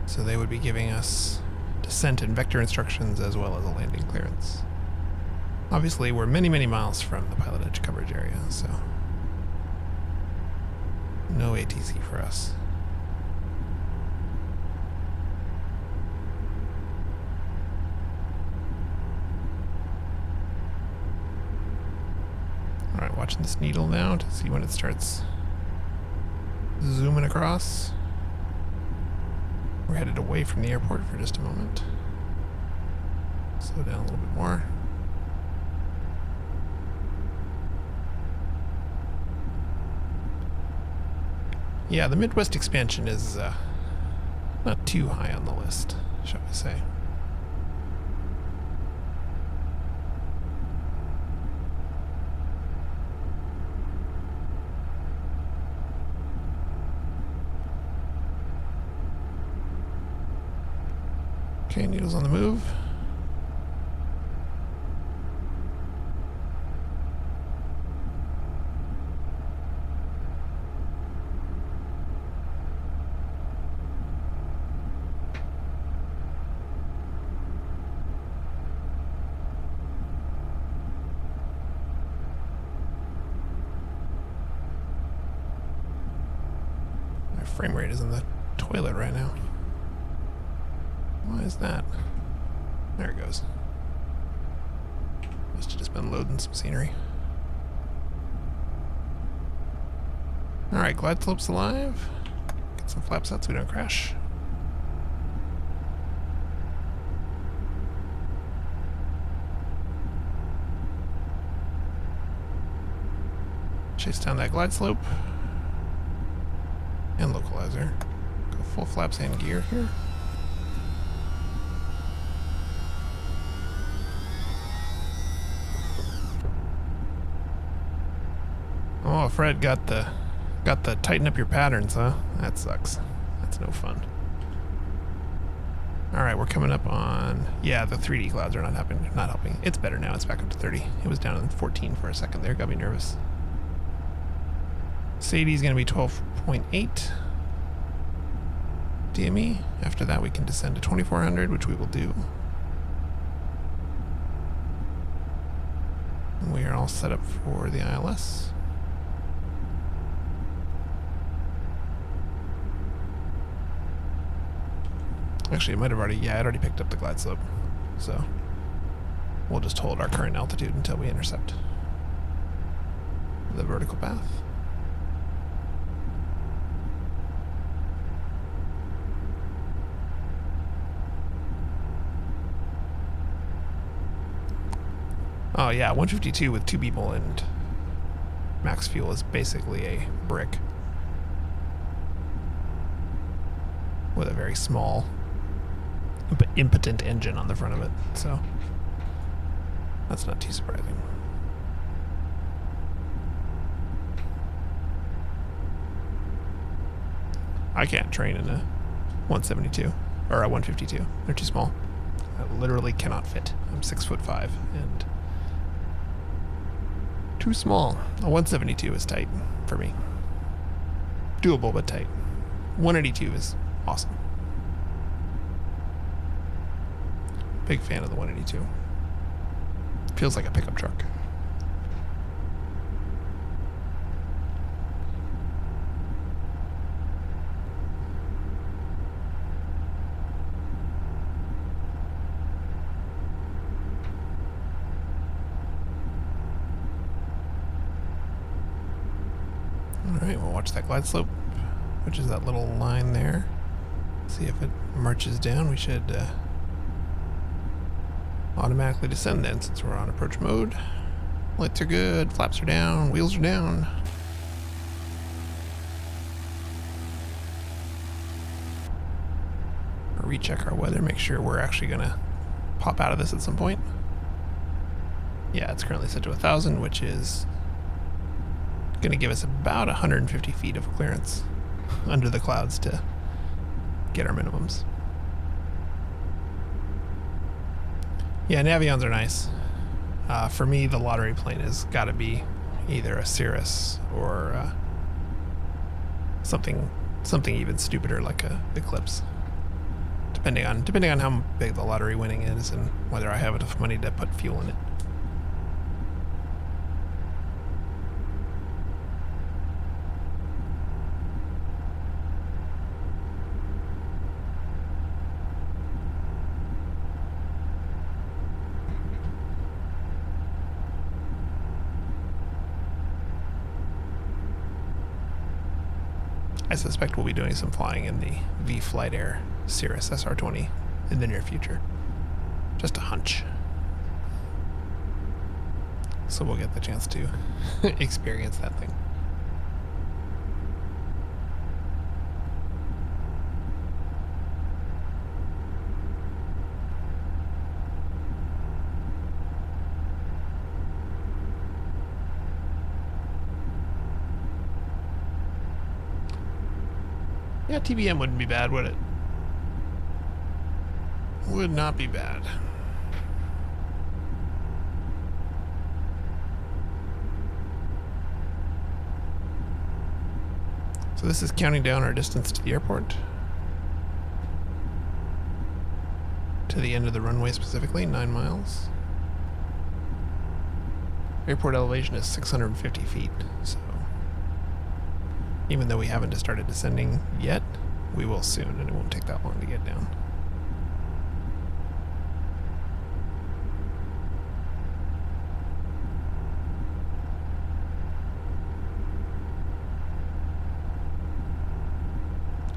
so they would be giving us descent and vector instructions as well as a landing clearance. Obviously, we're many, many miles from the pilot edge coverage area, so no ATC for us. All right, watching this needle now to see when it starts zooming across. We're headed away from the airport for just a moment. Slow down a little bit more. Yeah, the Midwest expansion is not too high on the list, shall we say. Okay, needles on the move. My frame rate is in the toilet right now. Why is that? There it goes. Must have just been loading some scenery. Alright, glide slope's alive. Get some flaps out so we don't crash. Chase down that glide slope. And localizer. Go full flaps and gear here. Oh, Fred got the tighten up your patterns, huh? That sucks. That's no fun. All right, we're coming up on, yeah, the 3D clouds are not helping. It's better now. It's back up to 30. It was down in 14 for a second there. Got me nervous. Sadie's going to be 12.8 DME. After that, we can descend to 2400, which we will do. And we are all set up for the ILS. Actually, it might have already, yeah, it already picked up the glide slope. So we'll just hold our current altitude until we intercept the vertical path. Oh yeah, 152 with 2 people and max fuel is basically a brick with a very small but impotent engine on the front of it, so that's not too surprising. I can't train in a 172 or a 152. They're too small. I literally cannot fit. I'm 6'5" and too small. A 172 is tight for me. Doable but tight. 182 is awesome. Big fan of the 182. Feels like a pickup truck. Alright, we'll watch that glide slope, which is that little line there. See if it marches down. We should automatically descend then, since we're on approach mode. Lights are good, flaps are down, wheels are down. We'll recheck our weather, make sure we're actually gonna pop out of this at some point. Yeah, it's currently set to 1,000, which is gonna give us about 150 feet of clearance under the clouds to get our minimums. Yeah, Navions are nice. For me, the lottery plane has got to be either a Cirrus or something even stupider like a Eclipse, depending on how big the lottery winning is and whether I have enough money to put fuel in it. I suspect we'll be doing some flying in the vFlyteAir Cirrus SR20 in the near future. Just a hunch. So we'll get the chance to experience that thing. Yeah, TBM wouldn't be bad, would it? Would not be bad. So this is counting down our distance to the airport. To the end of the runway specifically, 9 miles. Airport elevation is 650 feet, so even though we haven't started descending yet, we will soon, and it won't take that long to get down.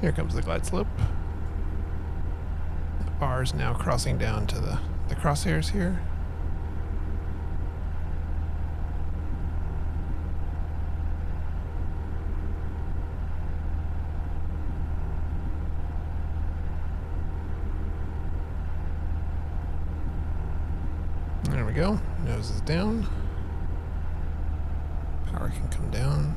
Here comes the glide slope. The bar is now crossing down to the crosshairs here. There we go. Nose is down. Power can come down.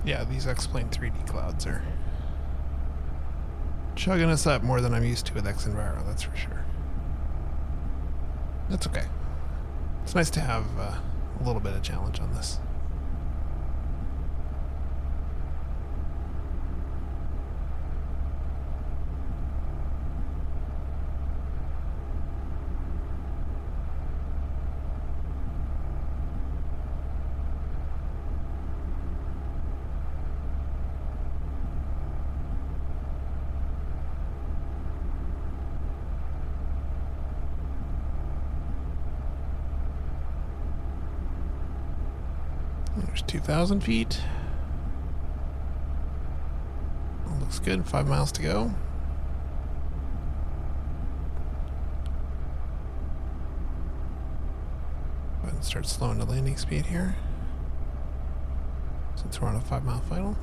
Yeah, these X-Plane 3D clouds are chugging us up more than I'm used to with X-Enviro, that's for sure. That's okay. It's nice to have a little bit of challenge on this. There's 2,000 feet. All looks good. 5 miles to go. Go ahead and start slowing the landing speed here, since we're on a 5-mile final.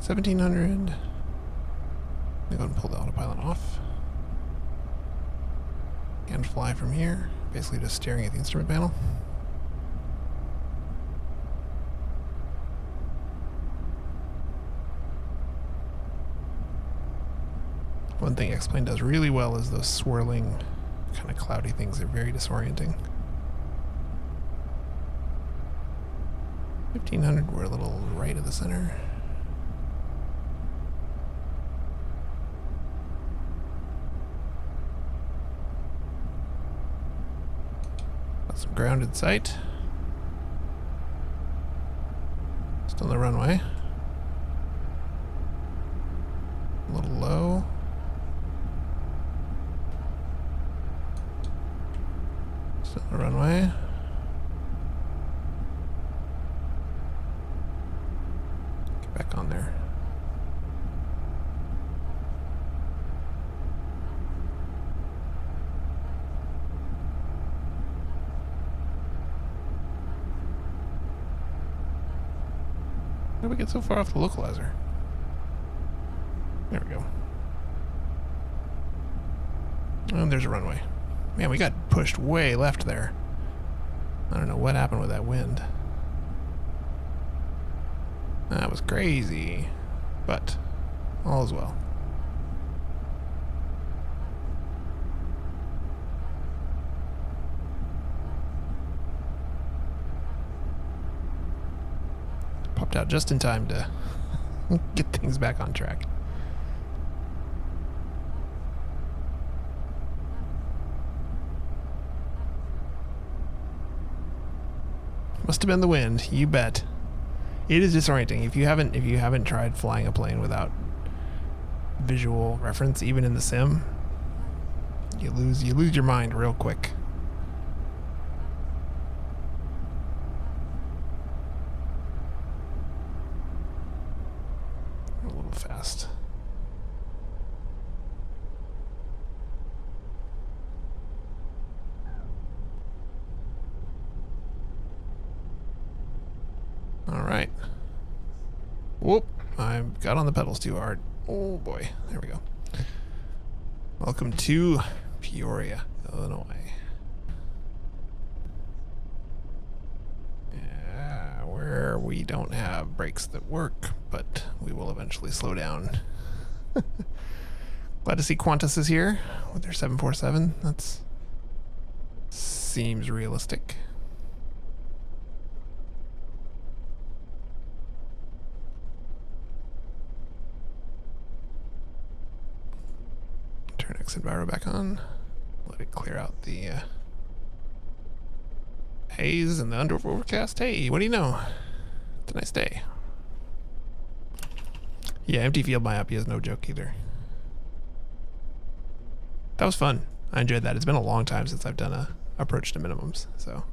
$1,700. Go ahead and pull the autopilot off. And fly from here, basically just staring at the instrument panel. One thing X-Plane does really well is those swirling, kind of cloudy things. They're very disorienting. 1,500, we're a little right of the center. Some grounded sight. Still on the runway. A little low. Still on the runway. Get back on there. did we get so far off the localizer? There we go. And there's a runway. Man, we got pushed way left there. I don't know what happened with that wind. That was crazy. But all is well. Popped out just in time to get things back on track. Must have been the wind, you bet. It is disorienting if you haven't tried flying a plane without visual reference, even in the sim. You lose your mind real quick. A little fast. All right. Whoop, I got on the pedals too hard. Oh boy, there we go. Welcome to Peoria, Illinois. Yeah, where we don't have brakes that work, but we will eventually slow down. Glad to see Qantas is here with their 747. That's seems realistic. Turn X Enviro back on. Let it clear out the haze and the overcast. Hey, what do you know? It's a nice day. Yeah, empty field myopia is no joke either. That was fun. I enjoyed that. It's been a long time since I've done a approach to minimums, so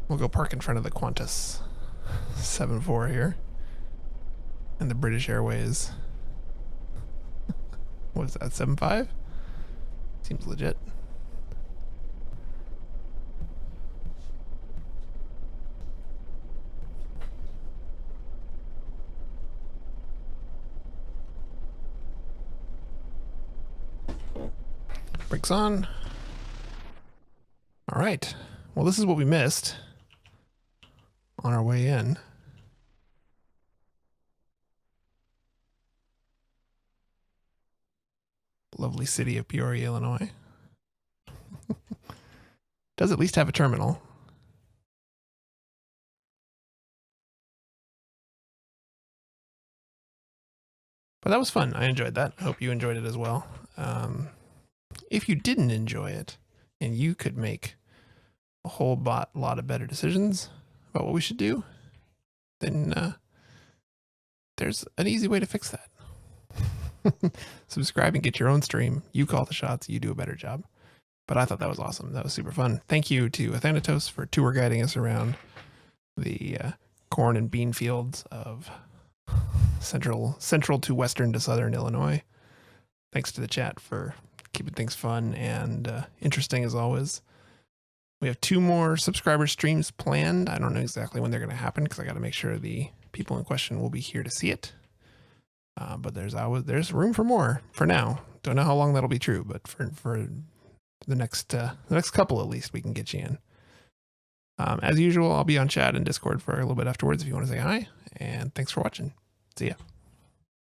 we'll go park in front of the Qantas 7.4 here and the British Airways. What is that, 7.5? Seems legit. Brakes on. All right. Well, this is what we missed on our way in. Lovely city of Peoria, Illinois. Does at least have a terminal. But that was fun. I enjoyed that. I hope you enjoyed it as well. If you didn't enjoy it, and you could make a whole lot of better decisions about what we should do, then there's an easy way to fix that. Subscribe and get your own stream. You call the shots. You do a better job. But I thought that was awesome. That was super fun. Thank you to Athanatos for tour guiding us around the corn and bean fields of central to western to southern Illinois. Thanks to the chat for keeping things fun and interesting as always. We have 2 more subscriber streams planned. I don't know exactly when they're going to happen because I got to make sure the people in question will be here to see it. But there's room for more for now. Don't know how long that'll be true, but for the next couple at least, we can get you in. As usual, I'll be on chat and Discord for a little bit afterwards if you want to say hi. And thanks for watching. See ya.